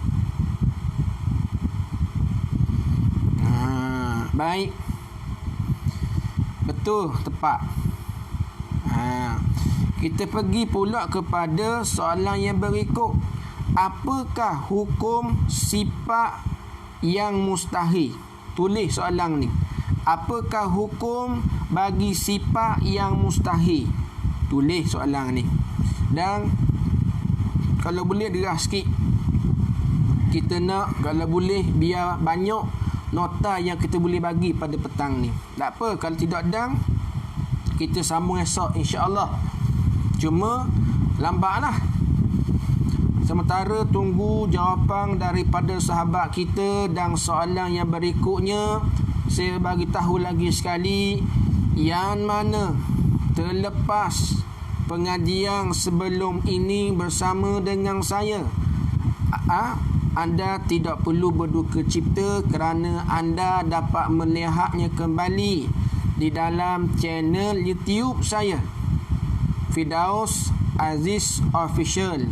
Baik. Betul, tepat. Kita pergi pula kepada soalan yang berikut. Apakah hukum sifat yang mustahil? Tulis soalan ni. Apakah hukum bagi sifat yang mustahil? Tulis soalan ni. Dan kalau boleh derah sikit. Kita nak, kalau boleh, biar banyak nota yang kita boleh bagi pada petang ni. Tak apa, kalau tidak ada, kita sambung esok insya-Allah. Cuma lambatlah. Sementara tunggu jawapan daripada sahabat kita dan soalan yang berikutnya, saya bagi tahu lagi sekali yang mana terlepas pengajian sebelum ini bersama dengan saya, anda tidak perlu berduka cipta kerana anda dapat melihatnya kembali di dalam channel YouTube saya, Firdaus Aziz Official.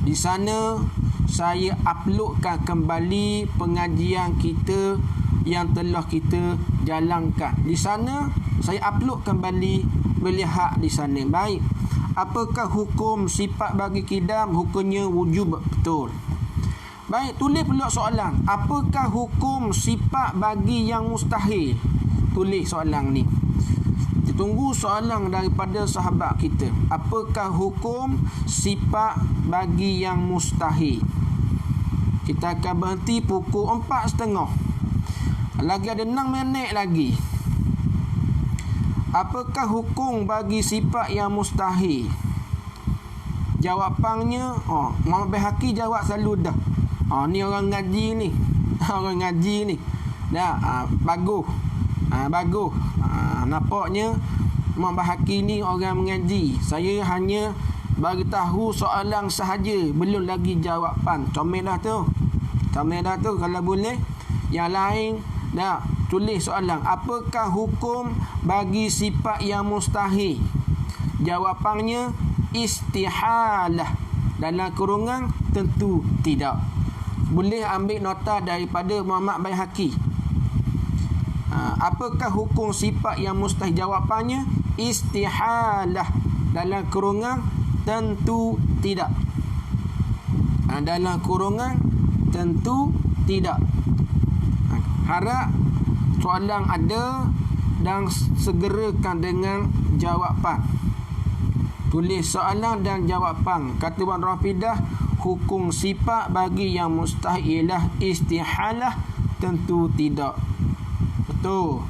Di sana saya uploadkan kembali pengajian kita yang telah kita jalankan. Di sana saya upload kembali, melihat di sana. Baik. Apakah hukum sifat bagi kidam? Hukumnya wujub. Betul. Baik, tulis pula soalan. Apakah hukum sifat bagi yang mustahil? Tulis soalan ni. Tunggu soalan daripada sahabat kita. Apakah hukum sifat bagi yang mustahil? Kita akan berhenti pukul 4.30. Lagi ada 6 minit lagi. Apakah hukum bagi sifat yang mustahil? Jawapannya, Muhammad Baihaqi jawab selalu dah. Ni orang ngaji ni. Orang ngaji ni. Dah, bagus. Bagus. Nampaknya Muhammad Baihaqi ni orang mengaji. Saya hanya bagi tahu soalan sahaja, belum lagi jawapan. Comel dah tu. Kalau boleh yang lain dah tulis soalan. Apakah hukum bagi sifat yang mustahil? Jawapannya istihalah. Dalam kurungan tentu tidak. Boleh ambil nota daripada Muhammad Baihaqi. Apakah hukum sifat yang mustahil? Jawapannya istihalah. Dalam kurungan tentu tidak. Dalam kurungan tentu tidak. Harap soalan ada dan segerakan dengan jawapan. Tulis soalan dan jawapan. Kata Wan Rafidah, hukum sifat bagi yang mustahil ialah istihalah, tentu tidak. Betul.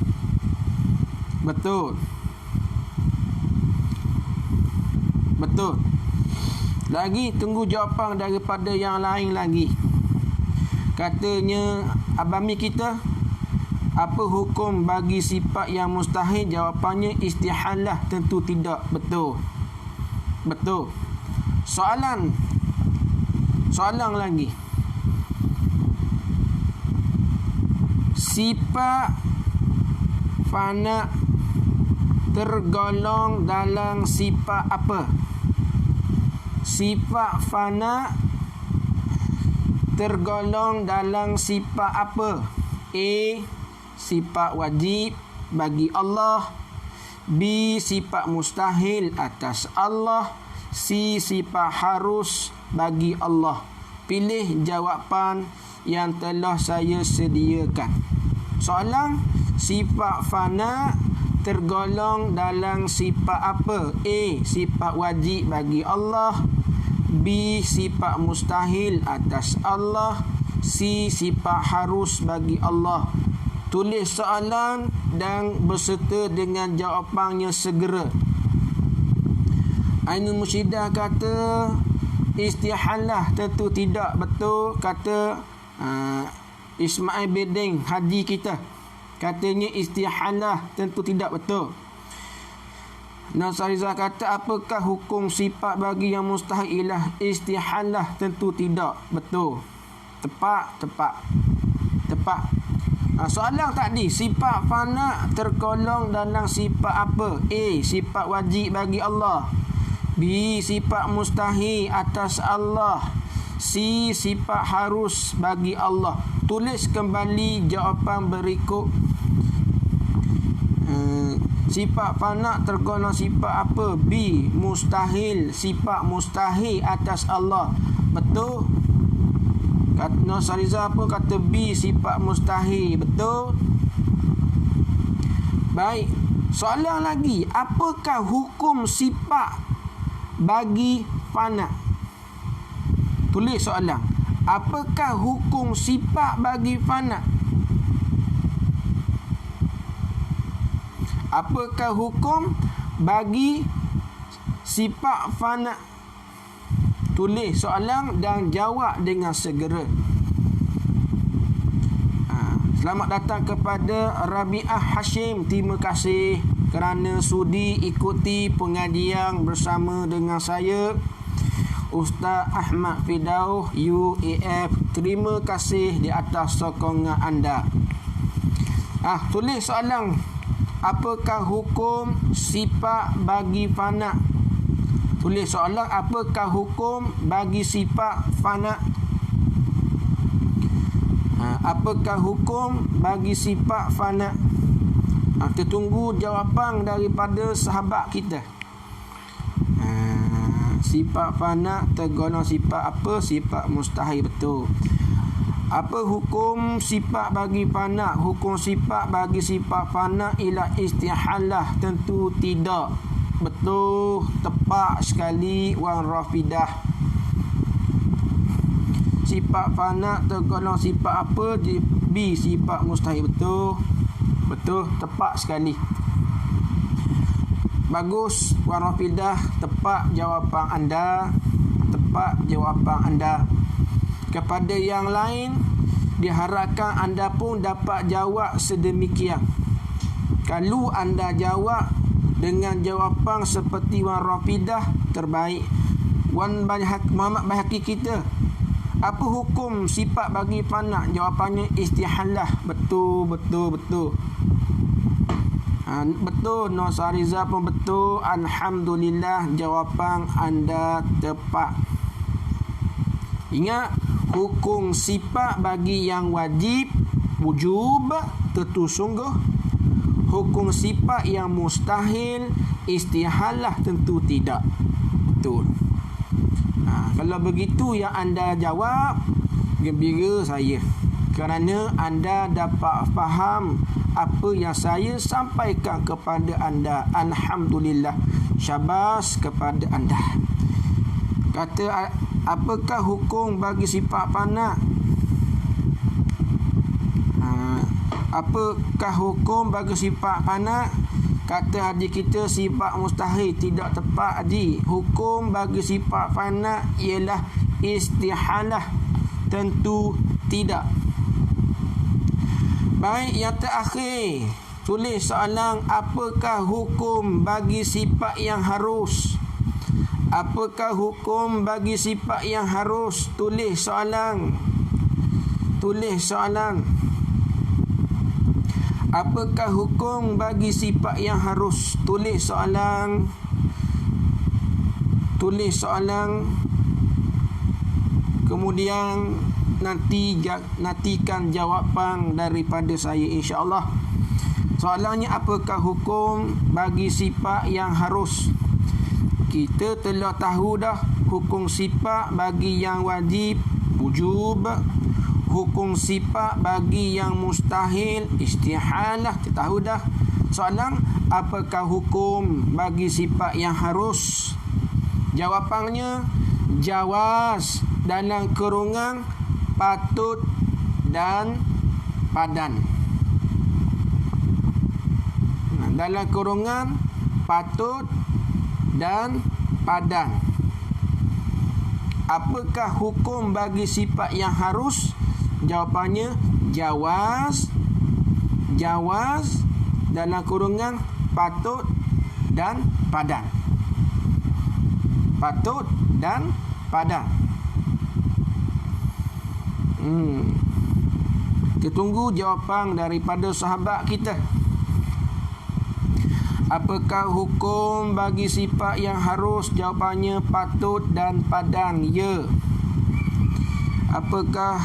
Lagi tunggu jawapan daripada yang lain lagi. Katanya abami kita, apa hukum bagi sifat yang mustahil? Jawapannya istihalah, tentu tidak. Betul. Soalan lagi. Sifat fana tergolong dalam sifat apa? Sifat fana tergolong dalam sifat apa? A. Sifat wajib bagi Allah. B. Sifat mustahil atas Allah. C. Sifat harus bagi Allah. Pilih jawapan yang telah saya sediakan. Soalan, sifat fana tergolong dalam sifat apa? A. Sifat wajib bagi Allah. B. Sifat mustahil atas Allah. C. Sifat harus bagi Allah. Tulis soalan dan berserta dengan jawapannya segera. Ainul Musyidah kata istihalah, tentu tidak. Betul. Kata Ismail Beding haji kita, katanya istihalah, tentu tidak. Betul. Nasariza kata apakah hukum sifat bagi yang mustahil? Ialah istihalah, tentu tidak. Betul. Tepat. Soalan tadi, sifat fana tergolong dalam sifat apa? A. Sifat wajib bagi Allah. B. Sifat mustahil atas Allah. C. Sifat harus bagi Allah. Tulis kembali jawapan berikut. Sifat fana tergolong sifat apa? B. Mustahil. Sifat mustahil atas Allah. Betul. Kata Sariza pun kata B. Sifat mustahil. Betul. Baik. Soalan lagi. Apakah hukum sifat bagi fana? Tulis soalan. Apakah hukum sifat bagi fana? Apakah hukum bagi sifat fana? Tulis soalan dan jawab dengan segera. Selamat datang kepada Rabi'ah Hashim. Terima kasih kerana sudi ikuti pengajian bersama dengan saya, Ustaz Ahmad Fidauh UAF. Terima kasih di atas sokongan anda. Tulis soalan. Apakah hukum sifat bagi fana? Tulis soalan. Apakah hukum bagi sifat fana? Apakah hukum bagi sifat fana? Kita tunggu jawapan daripada sahabat kita. Sifat fana tergolong sifat apa? Sifat mustahil. Betul. Apa hukum sifat bagi fana? Hukum sifat bagi sifat fana ialah istihalah. Tentu tidak. Betul, tepat sekali Wan Rafidah. Sifat fana tergolong sifat apa? B, sifat mustahil. Betul. Betul, tepat sekali. Bagus Wan Rafidah, tepat jawapan anda. Tepat jawapan anda. Kepada yang lain, diharapkan anda pun dapat jawab sedemikian. Kalau anda jawab dengan jawapan seperti Wan Rafidah, terbaik. Muhammad Baihaqi kita, apa hukum sifat bagi fana? Jawapannya istihalah. Betul. Betul. Nur Sariza pun betul. Alhamdulillah, jawapan anda tepat. Ingat, hukum sifat bagi yang wajib, wujub, tentu sungguh. Hukum sifat yang mustahil, istihalah, tentu tidak. Betul. Kalau begitu yang anda jawab, gembira saya. Kerana anda dapat faham apa yang saya sampaikan kepada anda. Alhamdulillah. Syabas kepada anda. Kata, apakah hukum bagi sifat fana? Apakah hukum bagi sifat fana? Kata haji kita, sifat mustahil. Tidak tepat haji. Hukum bagi sifat fana ialah istihalah. Tentu tidak. Baik, yang terakhir, tulis soalan, apakah hukum bagi sifat yang harus? Apakah hukum bagi sifat yang harus? Tulis soalan. Apakah hukum bagi sifat yang harus? Tulis soalan. Kemudian nantikan jawapan daripada saya, insya-Allah. Soalannya, apakah hukum bagi sifat yang harus? Kita telah tahu dah hukum sifat bagi yang wajib, wujub. Hukum sifat bagi yang mustahil, istihalah. Kita tahu dah. Soalan, apakah hukum bagi sifat yang harus? Jawapannya, jawaz dalam kurungan patut dan padan. Dalam kurungan patut dan padan. Apakah hukum bagi sifat yang harus? Jawapannya, jawaz dalam kurungan patut dan padan. Patut dan padan. Kita tunggu jawapan daripada sahabat kita. Apakah hukum bagi sifat yang harus? Jawapannya patut dan padan. Ya. Apakah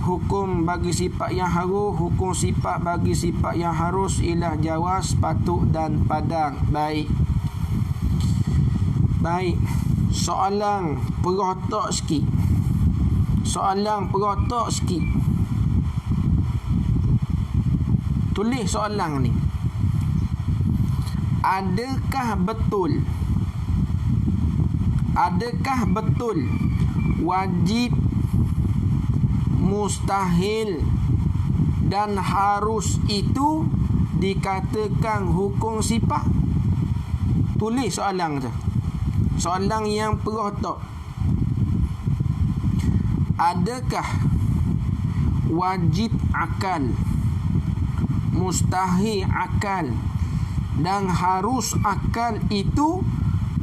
hukum bagi sifat yang harus? Hukum sifat bagi sifat yang harus ialah jawaz, patut dan padan. Baik. Soalan perotak sikit. Tulis soalan ni. Adakah betul wajib, mustahil dan harus itu dikatakan hukum sifat? Tulis soalan tu. Soalan yang perotak. Adakah wajib akal, mustahil akal dan harus akal itu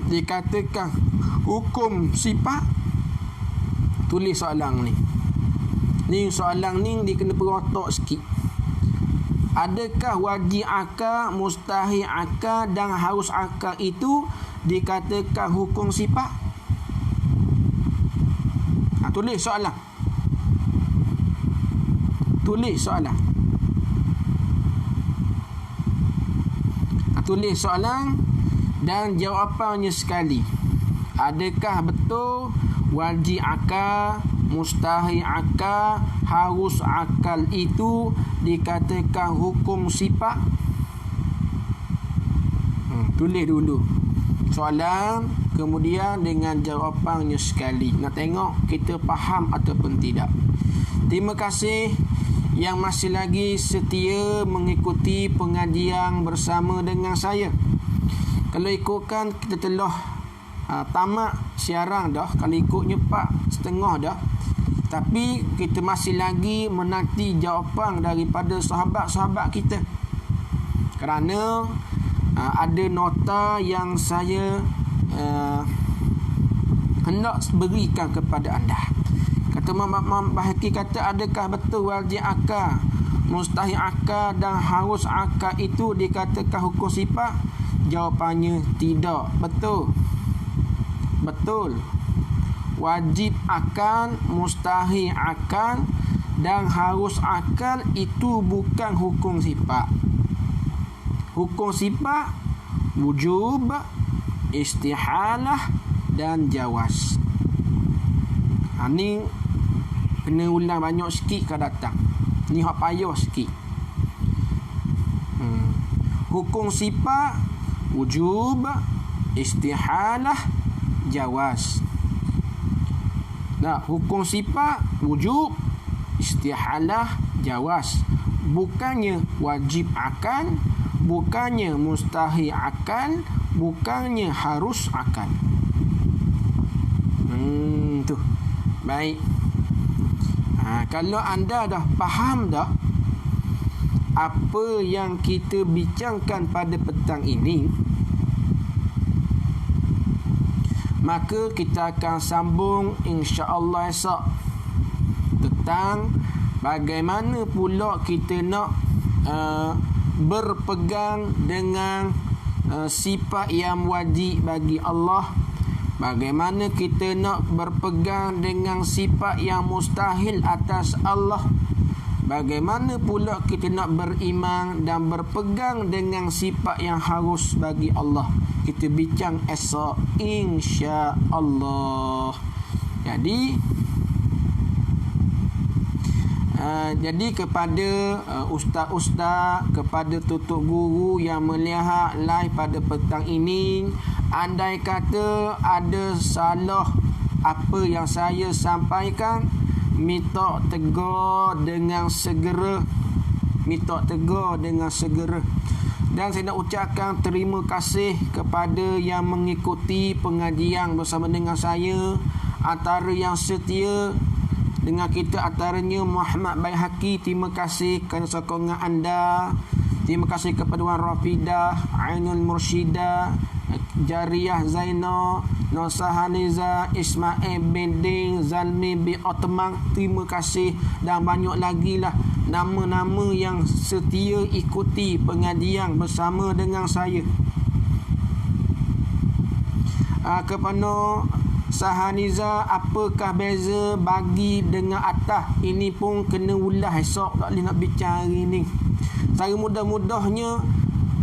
dikatakan hukum sifat? Tulis soalan ni. Soalan ni dia kena perotak sikit. Adakah wajib akal, mustahil akal dan harus akal itu dikatakan hukum sifat? Tulis soalan. Tulis soalan dan jawapannya sekali. Adakah betul wajib akal, mustahil akal, harus akal itu dikatakan hukum sifat? Tulis dulu soalan, kemudian dengan jawapannya sekali. Nak tengok kita faham ataupun tidak. Terima kasih yang masih lagi setia mengikuti pengajian bersama dengan saya. Kalau ikutkan kita telah tamat siaran dah. Kalau ikutnya 4.30 dah. Tapi kita masih lagi menanti jawapan daripada sahabat-sahabat kita. Kerana ada nota yang saya hendak berikan kepada anda. Kata Imam Bahaki kata, adakah betul wajib akal, mustahil akal dan harus akal itu dikatakan hukum sifat? Jawapannya tidak. Betul. Wajib akal, mustahil akal dan harus akal itu bukan hukum sifat. Hukum sifat wujub, istihalah dan jawaz. Ni kena ulang banyak sikit kan datang. Ni hak payah sikit. Hukum sifat wujub, istihalah, jawaz. Nah, hukum sifat wujub, istihalah, jawaz. Bukannya wajib akal, bukannya mustahil akal, bukannya harus akal. Tu. Baik. Kalau anda dah faham dah apa yang kita bincangkan pada petang ini, maka kita akan sambung insya-Allah esok tentang bagaimana pula kita nak berpegang dengan sifat yang wajib bagi Allah. Bagaimana kita nak berpegang dengan sifat yang mustahil atas Allah. Bagaimana pula kita nak beriman dan berpegang dengan sifat yang harus bagi Allah. Kita bincang esok insya-Allah. Jadi kepada ustaz-ustaz, kepada tutup guru yang melihat live pada petang ini, andai kata ada salah apa yang saya sampaikan, minta tegur dengan segera. Dan saya nak ucapkan terima kasih kepada yang mengikuti pengajian bersama dengan saya. Antara yang setia dengan kita antaranya Muhammad Baihaqi. Terima kasih kerana sokongan anda. Terima kasih kepada Wan Rafidah, Ainul Mursyidah, Jariyah Zainal, Nosahaniza, Ismail Bending, Zalmi bin Otman. Terima kasih dan banyak lagi lah nama-nama yang setia ikuti pengajian bersama dengan saya. Kepada Sahaniza, apakah beza bagi dengan atas? Ini pun kena ulah esok, tak boleh nak bicara hari ni. Saya mudah-mudahnya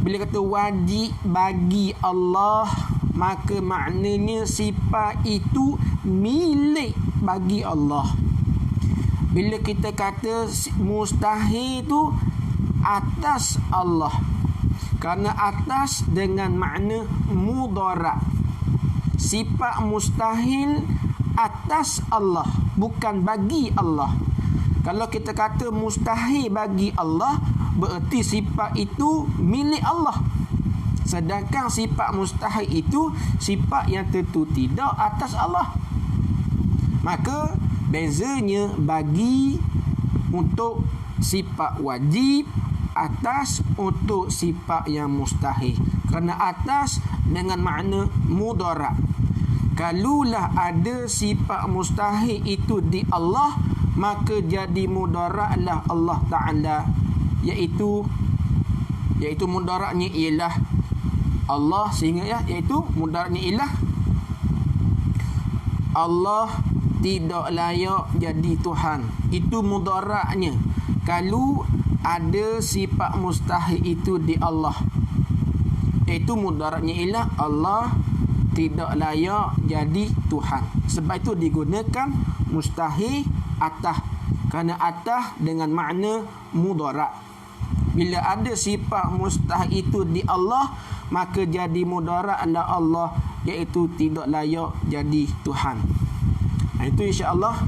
bila kata wajib bagi Allah, maka maknanya sifat itu milik bagi Allah. Bila kita kata mustahil itu atas Allah, kerana atas dengan makna mudarat. Sifat mustahil atas Allah, bukan bagi Allah. Kalau kita kata mustahil bagi Allah, bererti sifat itu milik Allah. Sedangkan sifat mustahil itu sifat yang tentu tidak atas Allah. Maka bezanya bagi untuk sifat wajib, atas untuk sifat yang mustahil. Kerana atas dengan makna mudarat. Kalulah ada sifat mustahil itu di Allah, maka jadi mudaratlah Allah Ta'ala, iaitu mudaratnya ialah Allah, sehingga iaitu mudaratnya ialah Allah tidak layak jadi Tuhan. Itu mudaratnya. Kalau ada sifat mustahil itu di Allah, iaitu mudaratnya ialah Allah tidak layak jadi Tuhan. Sebab itu digunakan mustahil atah, kerana atah dengan makna mudarat. Bila ada sifat mustahil itu di Allah, maka jadi mudarat adalah Allah, iaitu tidak layak jadi Tuhan. Itu insya-Allah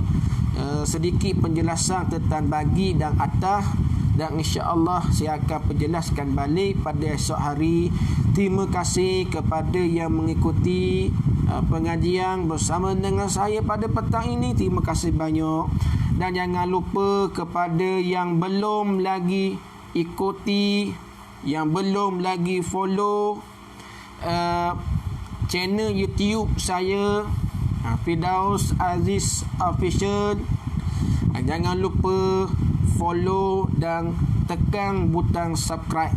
sedikit penjelasan tentang bagi dan atah, dan insya-Allah saya akan penjelaskan balik pada esok hari. Terima kasih kepada yang mengikuti pengajian bersama dengan saya pada petang ini. Terima kasih banyak. Dan jangan lupa kepada yang belum lagi ikuti, yang belum lagi follow channel YouTube saya, Firdaus Aziz Official, jangan lupa follow dan tekan butang subscribe.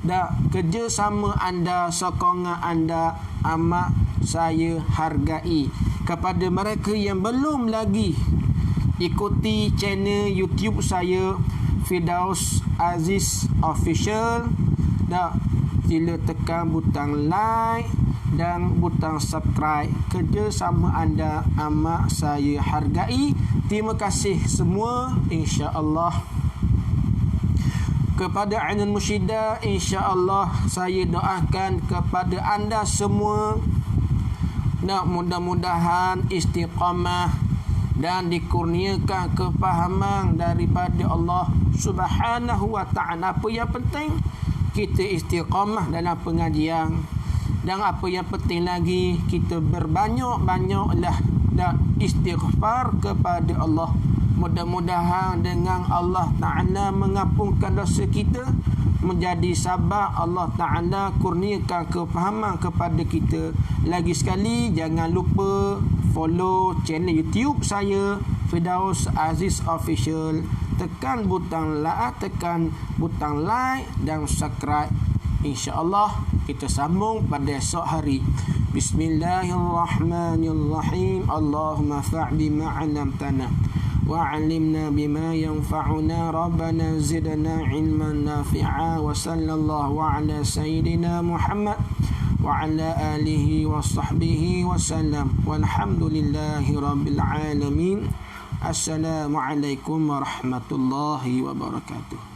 Dan kerjasama anda, sokongan anda amat saya hargai. Kepada mereka yang belum lagi ikuti channel YouTube saya, Firdaus Aziz Official, dan sila tekan butang like dan butang subscribe. Kerjasama anda amat saya hargai. Terima kasih semua, insya-Allah. Kepada Ainul Mursyidah, insya-Allah saya doakan kepada anda semua, nak mudah-mudahan istiqamah dan dikurniakan kefahaman daripada Allah Subhanahu wa ta'ala. Apa yang penting, kita istiqamah dalam pengajian. Dan apa yang penting lagi, kita berbanyak-banyaklah dan istighfar kepada Allah. Mudah-mudahan dengan Allah Ta'ala mengampunkan dosa kita, menjadi sabab Allah Ta'ala kurniakan kefahaman kepada kita. Lagi sekali, jangan lupa follow channel YouTube saya, Firdaus Aziz Official. Tekan butang like dan subscribe. InsyaAllah kita sambung pada esok hari. Bismillahirrahmanirrahim. Allahumma fa'bi ma'alamtana wa'alimna bima yanfa'una. Rabbana zidna ilman nafi'a. Wa sallallahu ala sayyidina Muhammad wa ala alihi wa sahbihi wa sallam. Walhamdulillahi rabbil alamin. Assalamualaikum warahmatullahi wabarakatuh.